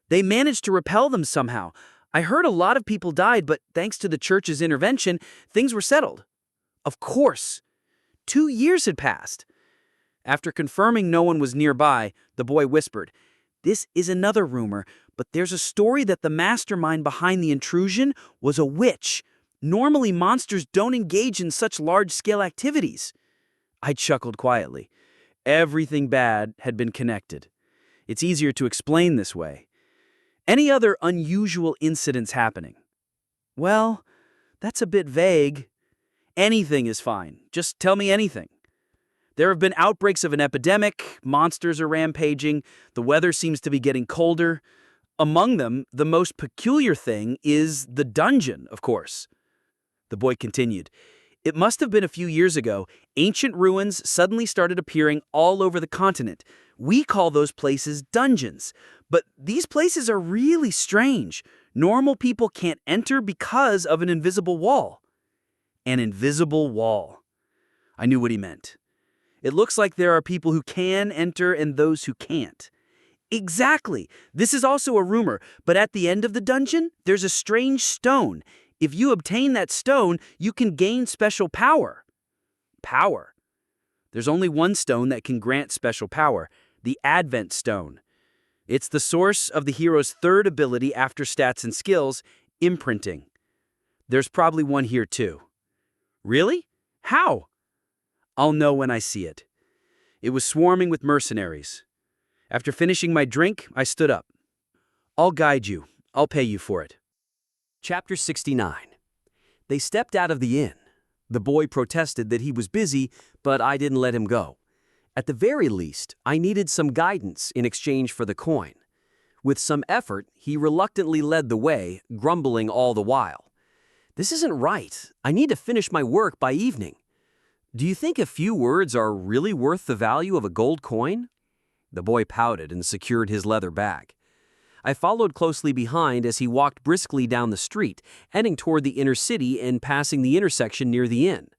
They managed to repel them somehow. I heard a lot of people died, but thanks to the church's intervention, things were settled. Of course. 2 years had passed. After confirming no one was nearby, the boy whispered, "This is another rumor, but there's a story that the mastermind behind the intrusion was a witch. Normally, monsters don't engage in such large-scale activities." I chuckled quietly. Everything bad had been connected. It's easier to explain this way. Any other unusual incidents happening? Well, that's a bit vague. Anything is fine. Just tell me anything. There have been outbreaks of an epidemic, monsters are rampaging, the weather seems to be getting colder. Among them, the most peculiar thing is the dungeon, of course. The boy continued. It must have been a few years ago. Ancient ruins suddenly started appearing all over the continent. We call those places dungeons. But these places are really strange. Normal people can't enter because of an invisible wall. An invisible wall. I knew what he meant. It looks like there are people who can enter and those who can't. Exactly. This is also a rumor, but at the end of the dungeon, there's a strange stone. If you obtain that stone, you can gain special power. Power. There's only one stone that can grant special power, the Advent Stone. It's the source of the hero's third ability after stats and skills, imprinting. There's probably one here too. Really? How? I'll know when I see it. It was swarming with mercenaries. After finishing my drink, I stood up. I'll guide you. I'll pay you for it. Chapter 69. They stepped out of the inn. The boy protested that he was busy, but I didn't let him go. At the very least, I needed some guidance in exchange for the coin. With some effort, he reluctantly led the way, grumbling all the while. This isn't right. I need to finish my work by evening. Do you think a few words are really worth the value of a gold coin? The boy pouted and secured his leather bag. I followed closely behind as he walked briskly down the street, heading toward the inner city and passing the intersection near the inn.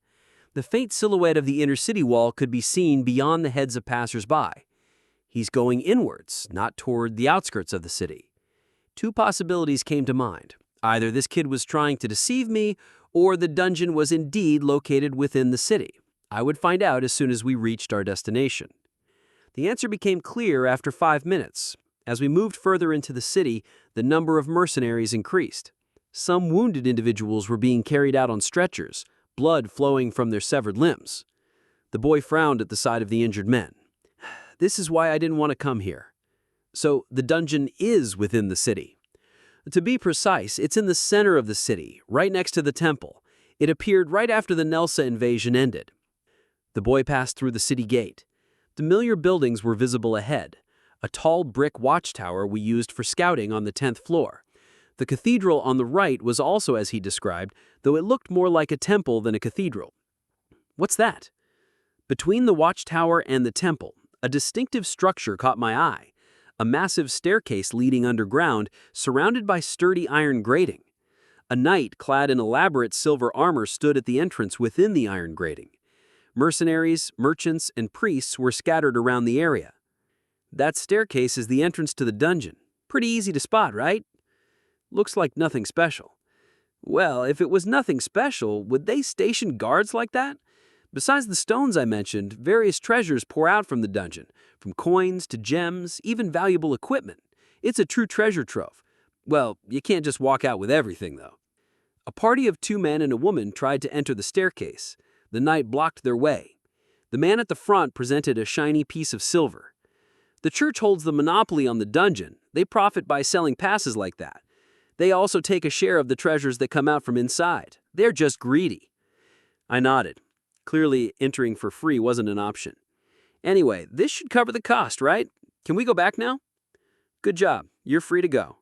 The faint silhouette of the inner city wall could be seen beyond the heads of passers-by. He's going inwards, not toward the outskirts of the city. Two possibilities came to mind. Either this kid was trying to deceive me, or the dungeon was indeed located within the city. I would find out as soon as we reached our destination. The answer became clear after 5 minutes. As we moved further into the city, the number of mercenaries increased. Some wounded individuals were being carried out on stretchers, blood flowing from their severed limbs. The boy frowned at the sight of the injured men. This is why I didn't want to come here. So the dungeon is within the city. To be precise, it's in the center of the city, right next to the temple. It appeared right after the Nelsa invasion ended. The boy passed through the city gate. Familiar buildings were visible ahead. A tall brick watchtower we used for scouting on the 10th floor. The cathedral on the right was also as he described, though it looked more like a temple than a cathedral. What's that? Between the watchtower and the temple, a distinctive structure caught my eye. A massive staircase leading underground, surrounded by sturdy iron grating. A knight clad in elaborate silver armor stood at the entrance within the iron grating. Mercenaries, merchants, and priests were scattered around the area. That staircase is the entrance to the dungeon. Pretty easy to spot, right? Looks like nothing special. Well, if it was nothing special, would they station guards like that? Besides the stones I mentioned, various treasures pour out from the dungeon, from coins to gems, even valuable equipment. It's a true treasure trove. Well, you can't just walk out with everything, though. A party of 2 men and a woman tried to enter the staircase. The knight blocked their way. The man at the front presented a shiny piece of silver. The church holds the monopoly on the dungeon. They profit by selling passes like that. They also take a share of the treasures that come out from inside. They're just greedy. I nodded. Clearly, entering for free wasn't an option. Anyway, this should cover the cost, right? Can we go back now? Good job. You're free to go.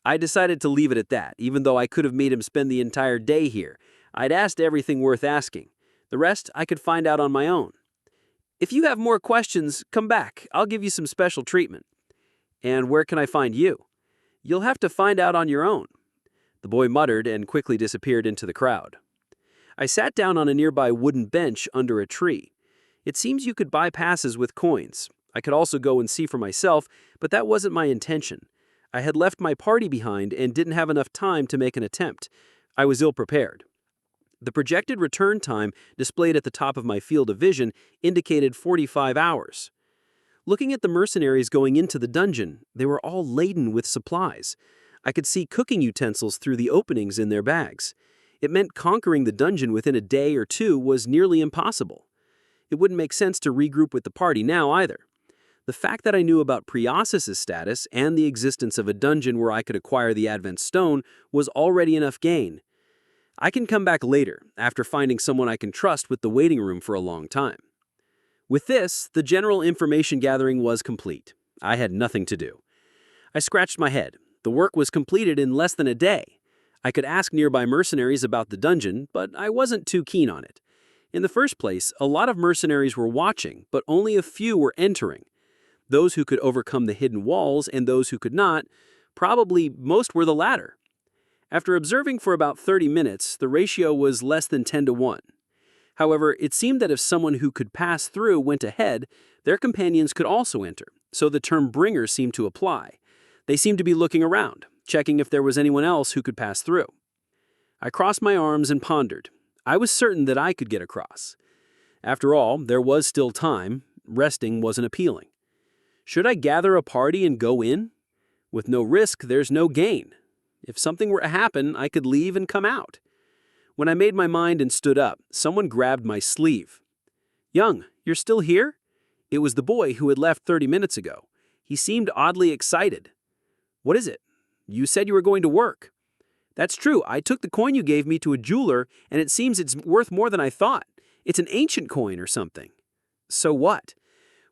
I decided to leave it at that, even though I could have made him spend the entire day here. I'd asked everything worth asking. The rest I could find out on my own. If you have more questions, come back. I'll give you some special treatment. And where can I find you? You'll have to find out on your own. The boy muttered and quickly disappeared into the crowd. I sat down on a nearby wooden bench under a tree. It seems you could buy passes with coins. I could also go and see for myself, but that wasn't my intention. I had left my party behind and didn't have enough time to make an attempt. I was ill-prepared. The projected return time displayed at the top of my field of vision indicated 45 hours. Looking at the mercenaries going into the dungeon, they were all laden with supplies. I could see cooking utensils through the openings in their bags. It meant conquering the dungeon within a day or two was nearly impossible. It wouldn't make sense to regroup with the party now either. The fact that I knew about Priasis' status and the existence of a dungeon where I could acquire the Advent Stone was already enough gain. I can come back later, after finding someone I can trust with the waiting room for a long time. With this, the general information gathering was complete. I had nothing to do. I scratched my head. The work was completed in less than a day. I could ask nearby mercenaries about the dungeon, but I wasn't too keen on it. In the first place, a lot of mercenaries were watching, but only a few were entering. Those who could overcome the hidden walls and those who could not, probably most were the latter. After observing for about 30 minutes, the ratio was less than 10-1. However, it seemed that if someone who could pass through went ahead, their companions could also enter, so the term bringer seemed to apply. They seemed to be looking around, checking if there was anyone else who could pass through. I crossed my arms and pondered. I was certain that I could get across. After all, there was still time. Resting wasn't appealing. Should I gather a party and go in? With no risk, there's no gain. If something were to happen, I could leave and come out. When I made my mind and stood up, someone grabbed my sleeve. "Young, you're still here?" It was the boy who had left 30 minutes ago. He seemed oddly excited. "What is it? You said you were going to work." "That's true. I took the coin you gave me to a jeweler, and it seems it's worth more than I thought. It's an ancient coin or something." "So what?"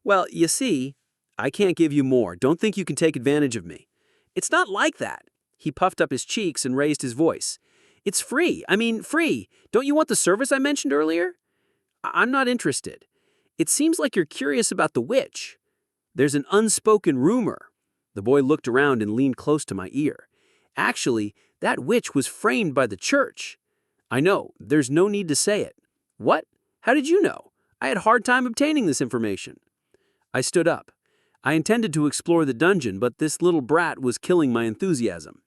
"Well, you see, I can't give you more. Don't think you can take advantage of me." "It's not like that." He puffed up his cheeks and raised his voice. "It's free. Free. Don't you want the service I mentioned earlier?" "I'm not interested. It seems like you're curious about the witch. There's an unspoken rumor." The boy looked around and leaned close to my ear. "Actually, that witch was framed by the church." "I know. There's no need to say it." "What? How did you know? I had a hard time obtaining this information." I stood up. I intended to explore the dungeon, but this little brat was killing my enthusiasm.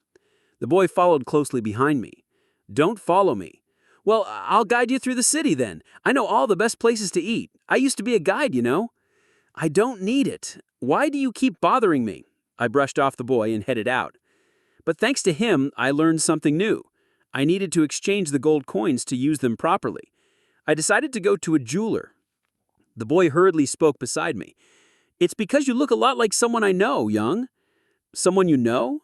The boy followed closely behind me. "Don't follow me." "Well, I'll guide you through the city then. I know all the best places to eat. I used to be a guide, you know." "I don't need it. Why do you keep bothering me?" I brushed off the boy and headed out. But thanks to him, I learned something new. I needed to exchange the gold coins to use them properly. I decided to go to a jeweler. The boy hurriedly spoke beside me. "It's because you look a lot like someone I know, Young." "Someone you know?"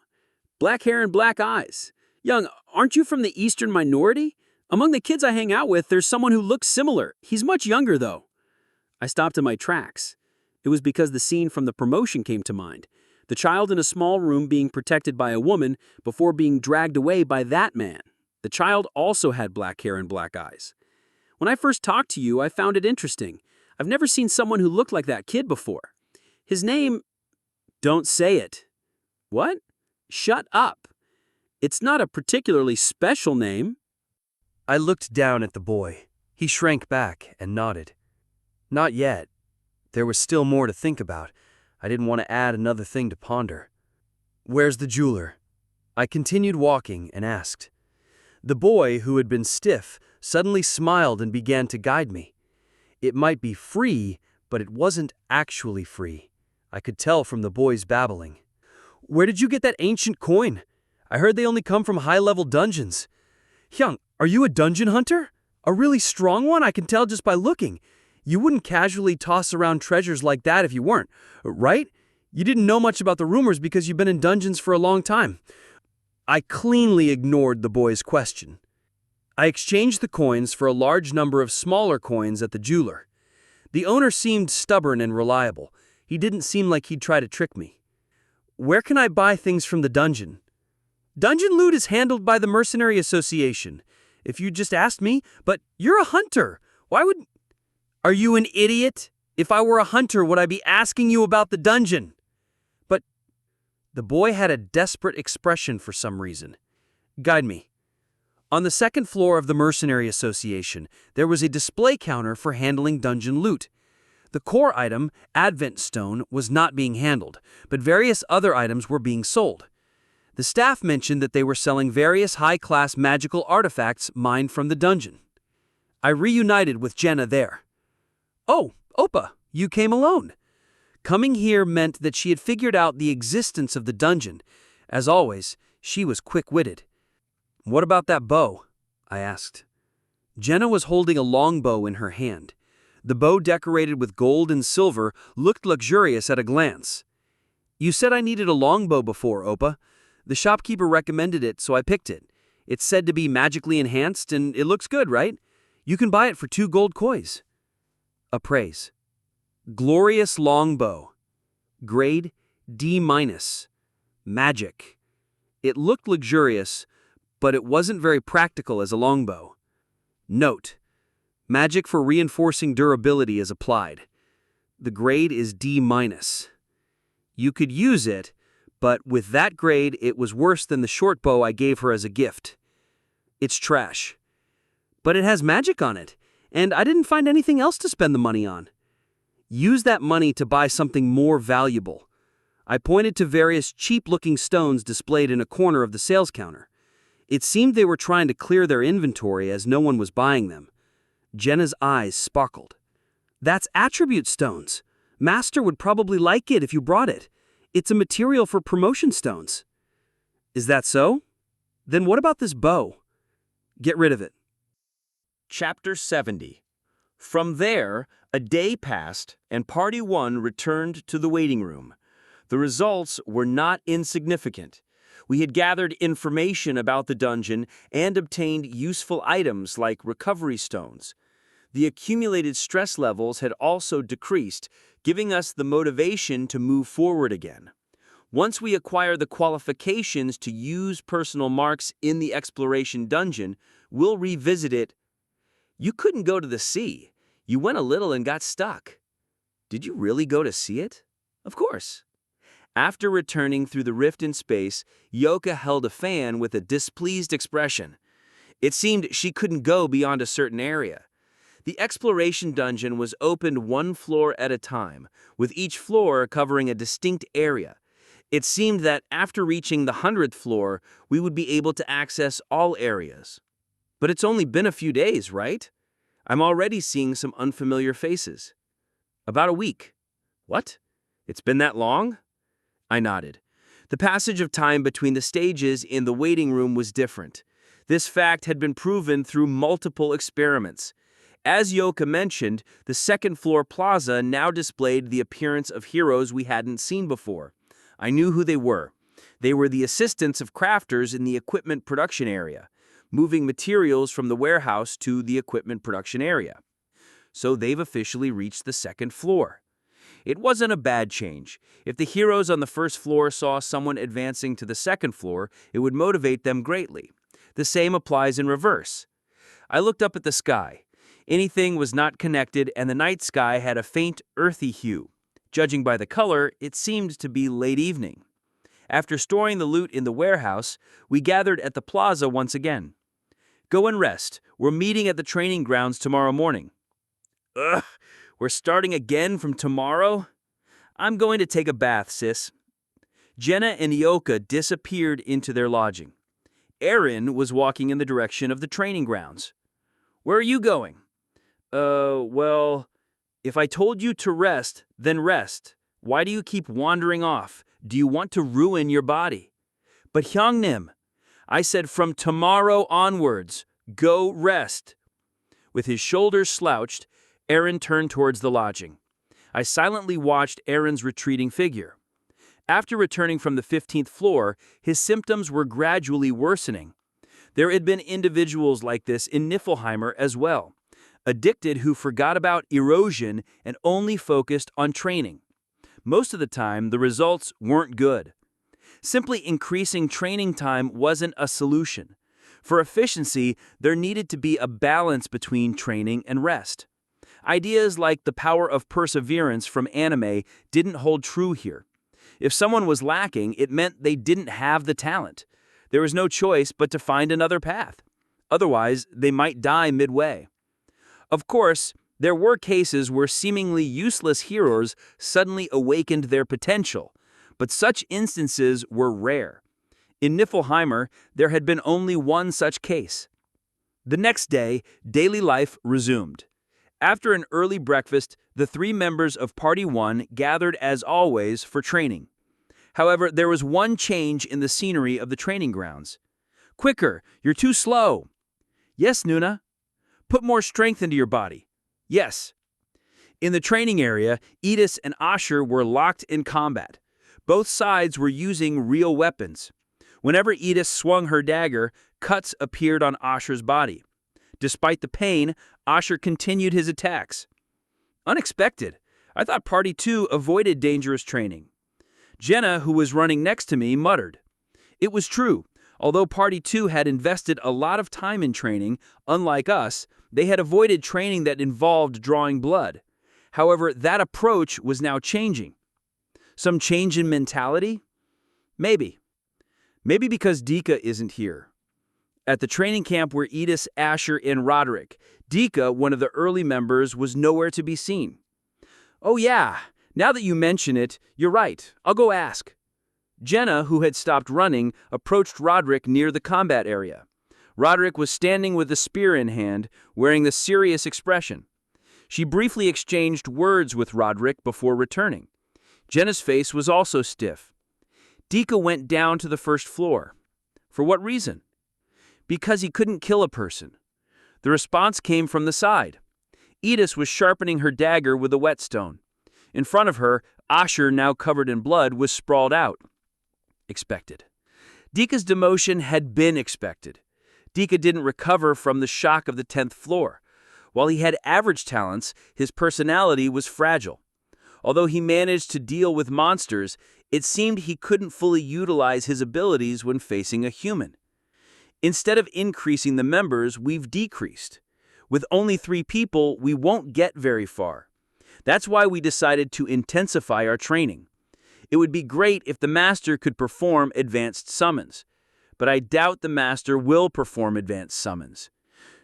"Black hair and black eyes." "Young, aren't you from the Eastern minority? Among the kids I hang out with, there's someone who looks similar. He's much younger, though." I stopped in my tracks. It was because the scene from the promotion came to mind. The child in a small room being protected by a woman before being dragged away by that man. The child also had black hair and black eyes. When I first talked to you, I found it interesting. I've never seen someone who looked like that kid before. His name... "Don't say it." "What?" "Shut up. It's not a particularly special name." I looked down at the boy. He shrank back and nodded. "Not yet." There was still more to think about. I didn't want to add another thing to ponder. "Where's the jeweler?" I continued walking and asked. The boy, who had been stiff, suddenly smiled and began to guide me. It might be free, but it wasn't actually free. I could tell from the boy's babbling. "Where did you get that ancient coin? I heard they only come from high-level dungeons. Hyung, are you a dungeon hunter? A really strong one? I can tell just by looking. You wouldn't casually toss around treasures like that if you weren't, right? You didn't know much about the rumors because you've been in dungeons for a long time." I cleanly ignored the boy's question. I exchanged the coins for a large number of smaller coins at the jeweler. The owner seemed stubborn and reliable. He didn't seem like he'd try to trick me. "Where can I buy things from the dungeon?" "Dungeon loot is handled by the Mercenary Association. If you just asked me, but you're a hunter. Why would... Are you an idiot? If I were a hunter, would I be asking you about the dungeon?" But the boy had a desperate expression for some reason. "Guide me." On the second floor of the Mercenary Association, there was a display counter for handling dungeon loot. The core item, Advent Stone, was not being handled, but various other items were being sold. The staff mentioned that they were selling various high-class magical artifacts mined from the dungeon. I reunited with Jenna there. "Oh, Oppa, you came alone." Coming here meant that she had figured out the existence of the dungeon. As always, she was quick-witted. "What about that bow?" I asked. Jenna was holding a longbow in her hand. The bow, decorated with gold and silver, looked luxurious at a glance. "You said I needed a longbow before, Oppa. The shopkeeper recommended it, so I picked it. It's said to be magically enhanced, and it looks good, right? You can buy it for 2 gold coins." Appraise. Glorious longbow. Grade D-. Magic. It looked luxurious, but it wasn't very practical as a longbow. Note: magic for reinforcing durability is applied. The grade is D-. You could use it, but with that grade, it was worse than the short bow I gave her as a gift. It's trash. But it has magic on it, and I didn't find anything else to spend the money on. Use that money to buy something more valuable. I pointed to various cheap-looking stones displayed in a corner of the sales counter. It seemed they were trying to clear their inventory as no one was buying them. Jenna's eyes sparkled. "That's attribute stones. Master would probably like it if you brought it. It's a material for promotion stones." "Is that so? Then what about this bow?" "Get rid of it." Chapter 70. From there, a day passed, and Party 1 returned to the waiting room. The results were not insignificant. We had gathered information about the dungeon and obtained useful items like recovery stones. The accumulated stress levels had also decreased, giving us the motivation to move forward again. Once we acquire the qualifications to use personal marks in the exploration dungeon, we'll revisit it. "You couldn't go to the sea. You went a little and got stuck." "Did you really go to see it?" "Of course." After returning through the rift in space, Yoka held a fan with a displeased expression. It seemed she couldn't go beyond a certain area. The exploration dungeon was opened 1 floor at a time, with each floor covering a distinct area. It seemed that after reaching the 100th floor, we would be able to access all areas. But it's only been a few days, right? I'm already seeing some unfamiliar faces. "About a week." "What? It's been that long?" I nodded. The passage of time between the stages in the waiting room was different. This fact had been proven through multiple experiments. As Yoka mentioned, the second-floor plaza now displayed the appearance of heroes we hadn't seen before. I knew who they were. They were the assistants of crafters in the equipment production area, moving materials from the warehouse to the equipment production area. So they've officially reached the second floor. It wasn't a bad change. If the heroes on the first floor saw someone advancing to the second floor, it would motivate them greatly. The same applies in reverse. I looked up at the sky. Anything was not connected, and the night sky had a faint, earthy hue. Judging by the color, it seemed to be late evening. After storing the loot in the warehouse, we gathered at the plaza once again. "Go and rest. We're meeting at the training grounds tomorrow morning." "Ugh, we're starting again from tomorrow?" "I'm going to take a bath, sis." Jenna and Ioka disappeared into their lodging. Aaron was walking in the direction of the training grounds. "Where are you going?" Well, if I told you to rest, then rest. Why do you keep wandering off? Do you want to ruin your body?" "But Hyungnim, I said from tomorrow onwards, go rest." With his shoulders slouched, Aaron turned towards the lodging. I silently watched Aaron's retreating figure. After returning from the 15th floor, his symptoms were gradually worsening. There had been individuals like this in Niflheimer as well, addicted who forgot about erosion and only focused on training. Most of the time, the results weren't good. Simply increasing training time wasn't a solution. For efficiency, there needed to be a balance between training and rest. Ideas like the power of perseverance from anime didn't hold true here. If someone was lacking, it meant they didn't have the talent. There was no choice but to find another path. Otherwise, they might die midway. Of course, there were cases where seemingly useless heroes suddenly awakened their potential, but such instances were rare. In Niflheimer, there had been only one such case. The next day, daily life resumed. After an early breakfast, the 3 members of Party 1 gathered as always for training. However, there was one change in the scenery of the training grounds. "Quicker, you're too slow." "Yes, Nuna." "Put more strength into your body." "Yes." In the training area, Edis and Asher were locked in combat. Both sides were using real weapons. Whenever Edis swung her dagger, cuts appeared on Asher's body. Despite the pain, Asher continued his attacks. Unexpected. I thought Party 2 avoided dangerous training. Jenna, who was running next to me, muttered. It was true. Although Party 2 had invested a lot of time in training, unlike us, they had avoided training that involved drawing blood. However, that approach was now changing. Some change in mentality? Maybe. Maybe because Dika isn't here. At the training camp were Edis, Asher, and Roderick. Dika, one of the early members, was nowhere to be seen. "Oh yeah, now that you mention it, you're right. I'll go ask." Jenna, who had stopped running, approached Roderick near the combat area. Roderick was standing with a spear in hand, wearing the serious expression. She briefly exchanged words with Roderick before returning. Jenna's face was also stiff. Dika went down to the first floor. For what reason? Because he couldn't kill a person. The response came from the side. Edis was sharpening her dagger with a whetstone. In front of her, Asher, now covered in blood, was sprawled out. Expected. Dika's demotion had been expected. Dika didn't recover from the shock of the 10th floor. While he had average talents, his personality was fragile. Although he managed to deal with monsters, it seemed he couldn't fully utilize his abilities when facing a human. Instead of increasing the members, we've decreased. With only 3 people, we won't get very far. That's why we decided to intensify our training. It would be great if the Master could perform advanced summons, but I doubt the Master will perform advanced summons.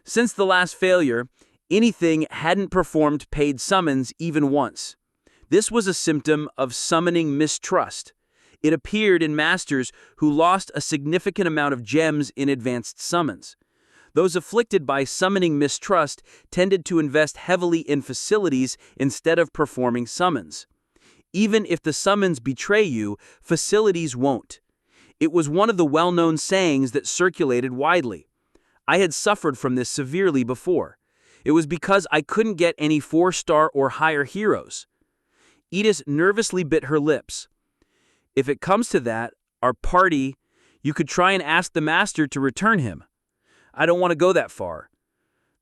Since the last failure, anything hadn't performed paid summons even once. This was a symptom of summoning mistrust. It appeared in masters who lost a significant amount of gems in advanced summons. Those afflicted by summoning mistrust tended to invest heavily in facilities instead of performing summons. Even if the summons betray you, facilities won't. It was one of the well-known sayings that circulated widely. I had suffered from this severely before. It was because I couldn't get any 4-star or higher heroes. Edis nervously bit her lips. If it comes to that, our party, you could try and ask the Master to return him. I don't want to go that far.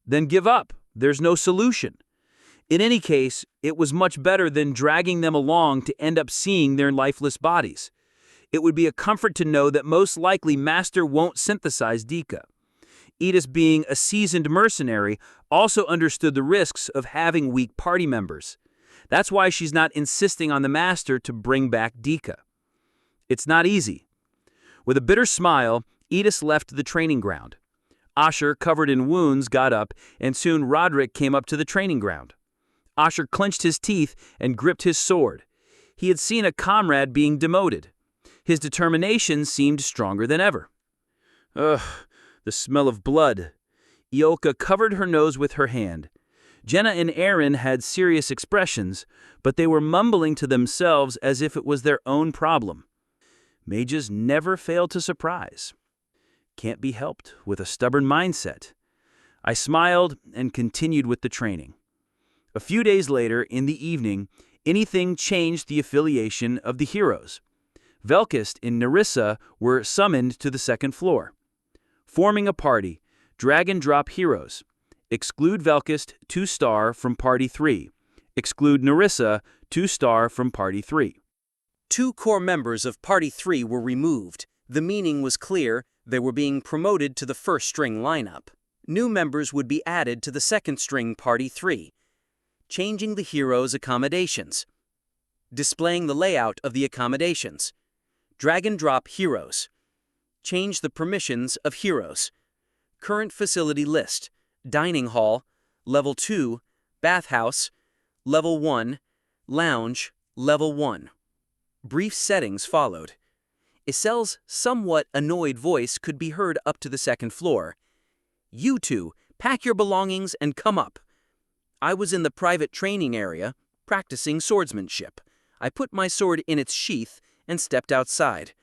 Then give up. There's no solution. In any case, it was much better than dragging them along to end up seeing their lifeless bodies. It would be a comfort to know that most likely Master won't synthesize Dika. Edis, being a seasoned mercenary, also understood the risks of having weak party members. That's why she's not insisting on the Master to bring back Dika. It's not easy. With a bitter smile, Edis left the training ground. Asher, covered in wounds, got up, and soon Roderick came up to the training ground. Asher clenched his teeth and gripped his sword. He had seen a comrade being demoted. His determination seemed stronger than ever. Ugh, the smell of blood. Ioka covered her nose with her hand. Jenna and Aaron had serious expressions, but they were mumbling to themselves as if it was their own problem. Mages never fail to surprise. Can't be helped with a stubborn mindset. I smiled and continued with the training. A few days later, in the evening, anything changed the affiliation of the heroes. Velkist and Nerissa were summoned to the second floor. Forming a party, drag and drop heroes. Exclude Velkist, 2-star from Party 3. Exclude Nerissa, 2-star from Party 3. 2 core members of Party 3 were removed. The meaning was clear, they were being promoted to the first-string lineup. New members would be added to the second-string Party 3. Changing the heroes' accommodations. Displaying the layout of the accommodations. Drag and drop heroes. Change the permissions of heroes. Current facility list. Dining hall, level 2, bathhouse, level 1, lounge, level 1. Brief settings followed. Isel's somewhat annoyed voice could be heard up to the second floor. "You two, pack your belongings and come up." I was in the private training area, practicing swordsmanship. I put my sword in its sheath and stepped outside.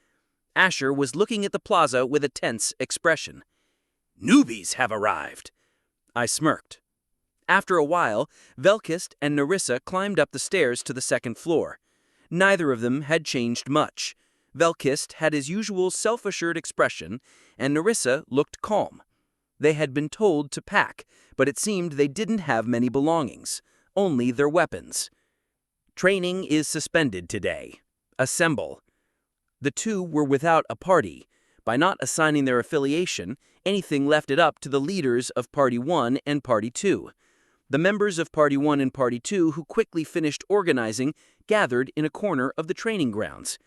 Asher was looking at the plaza with a tense expression. "Newbies have arrived." I smirked. After a while, Velkist and Nerissa climbed up the stairs to the second floor. Neither of them had changed much. Velkist had his usual self-assured expression, and Nerissa looked calm. They had been told to pack, but it seemed they didn't have many belongings, only their weapons. "Training is suspended today. Assemble." The two were without a party. By not assigning their affiliation, anything left it up to the leaders of Party 1 and Party 2. The members of Party 1 and Party 2 who quickly finished organizing gathered in a corner of the training grounds.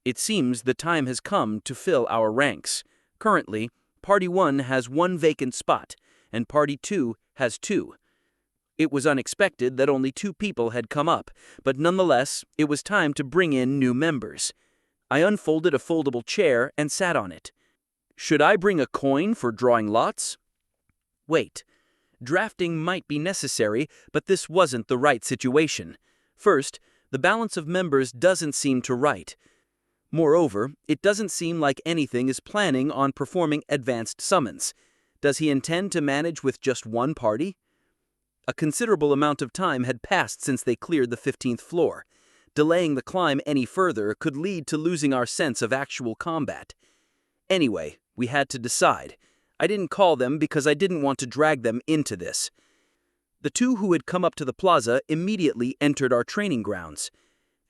It seems the time has come to fill our ranks. Currently, Party 1 has 1 vacant spot, and Party 2 has 2. It was unexpected that only 2 people had come up, but nonetheless, it was time to bring in new members. I unfolded a foldable chair and sat on it. Should I bring a coin for drawing lots? Wait. Drafting might be necessary, but this wasn't the right situation. First, the balance of members doesn't seem to right. Moreover, it doesn't seem like anything is planning on performing advanced summons. Does he intend to manage with just 1 party? A considerable amount of time had passed since they cleared the 15th floor. Delaying the climb any further could lead to losing our sense of actual combat. Anyway, we had to decide. I didn't call them because I didn't want to drag them into this. The 2 who had come up to the plaza immediately entered our training grounds.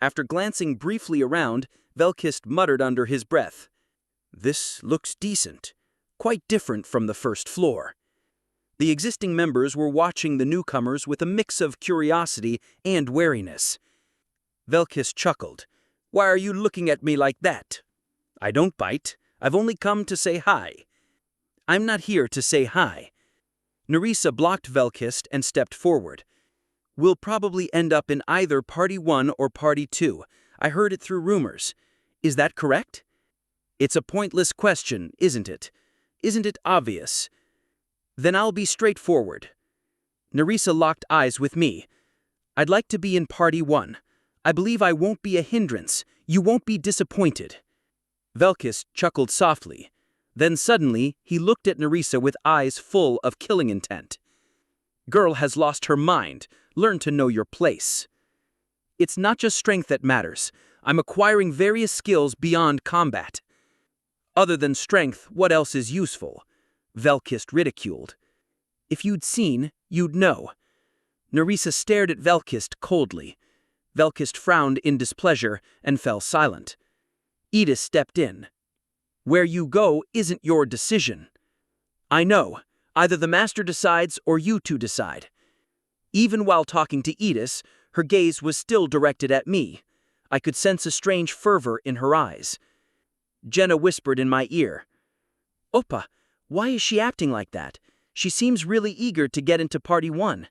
After glancing briefly around, Velkist muttered under his breath, "This looks decent. Quite different from the first floor." The existing members were watching the newcomers with a mix of curiosity and wariness. Velkist chuckled. "Why are you looking at me like that?" "I don't bite. I've only come to say hi." "I'm not here to say hi." Nerissa blocked Velkist and stepped forward. "We'll probably end up in either Party 1 or Party 2. I heard it through rumors. Is that correct?" "It's a pointless question, isn't it? Isn't it obvious?" "Then I'll be straightforward." Nerissa locked eyes with me. "I'd like to be in Party 1. I believe I won't be a hindrance. You won't be disappointed." Velkist chuckled softly. Then suddenly, he looked at Nerissa with eyes full of killing intent. "Girl has lost her mind. Learn to know your place." "It's not just strength that matters. I'm acquiring various skills beyond combat." "Other than strength, what else is useful?" Velkist ridiculed. "If you'd seen, you'd know." Nerissa stared at Velkist coldly. Velkist frowned in displeasure and fell silent. Edith stepped in. "Where you go isn't your decision." "I know. Either the master decides or you two decide." Even while talking to Edith, her gaze was still directed at me. I could sense a strange fervor in her eyes. Jenna whispered in my ear, "Oppa, why is she acting like that? She seems really eager to get into Party 1.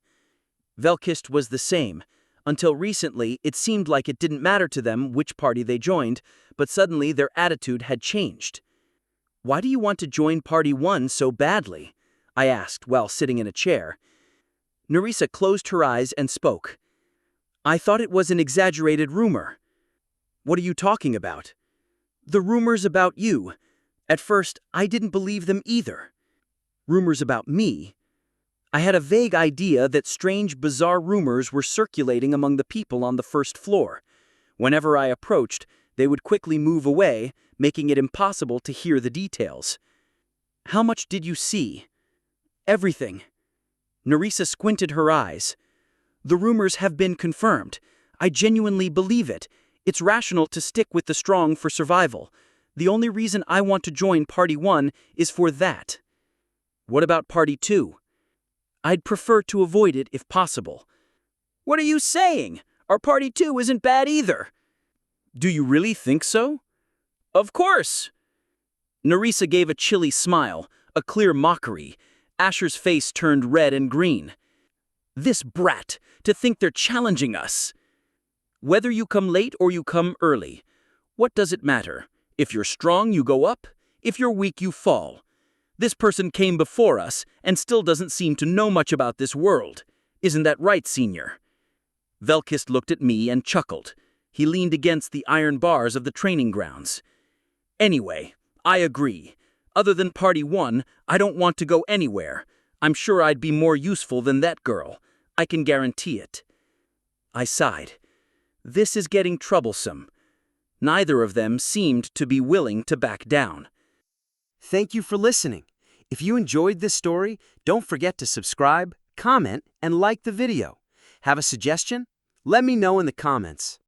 Velkist was the same. Until recently, it seemed like it didn't matter to them which party they joined, but suddenly their attitude had changed. Why do you want to join Party 1 so badly? I asked while sitting in a chair. Nerissa closed her eyes and spoke. I thought it was an exaggerated rumor. What are you talking about? The rumors about you. At first, I didn't believe them either. Rumors about me? I had a vague idea that strange, bizarre rumors were circulating among the people on the first floor. Whenever I approached, they would quickly move away, making it impossible to hear the details. How much did you see? Everything. Nerissa squinted her eyes. The rumors have been confirmed. I genuinely believe it. It's rational to stick with the strong for survival. The only reason I want to join Party 1 is for that. What about Party 2? I'd prefer to avoid it if possible. What are you saying? Our Party 2 isn't bad either. Do you really think so? Of course. Nerissa gave a chilly smile, a clear mockery. Asher's face turned red and green. This brat, to think they're challenging us. Whether you come late or you come early, what does it matter? If you're strong, you go up. If you're weak, you fall. This person came before us and still doesn't seem to know much about this world. Isn't that right, Senior? Velkist looked at me and chuckled. He leaned against the iron bars of the training grounds. Anyway, I agree. Other than Party 1, I don't want to go anywhere. I'm sure I'd be more useful than that girl. I can guarantee it. I sighed. This is getting troublesome. Neither of them seemed to be willing to back down. Thank you for listening. If you enjoyed this story, don't forget to subscribe, comment, and like the video. Have a suggestion? Let me know in the comments.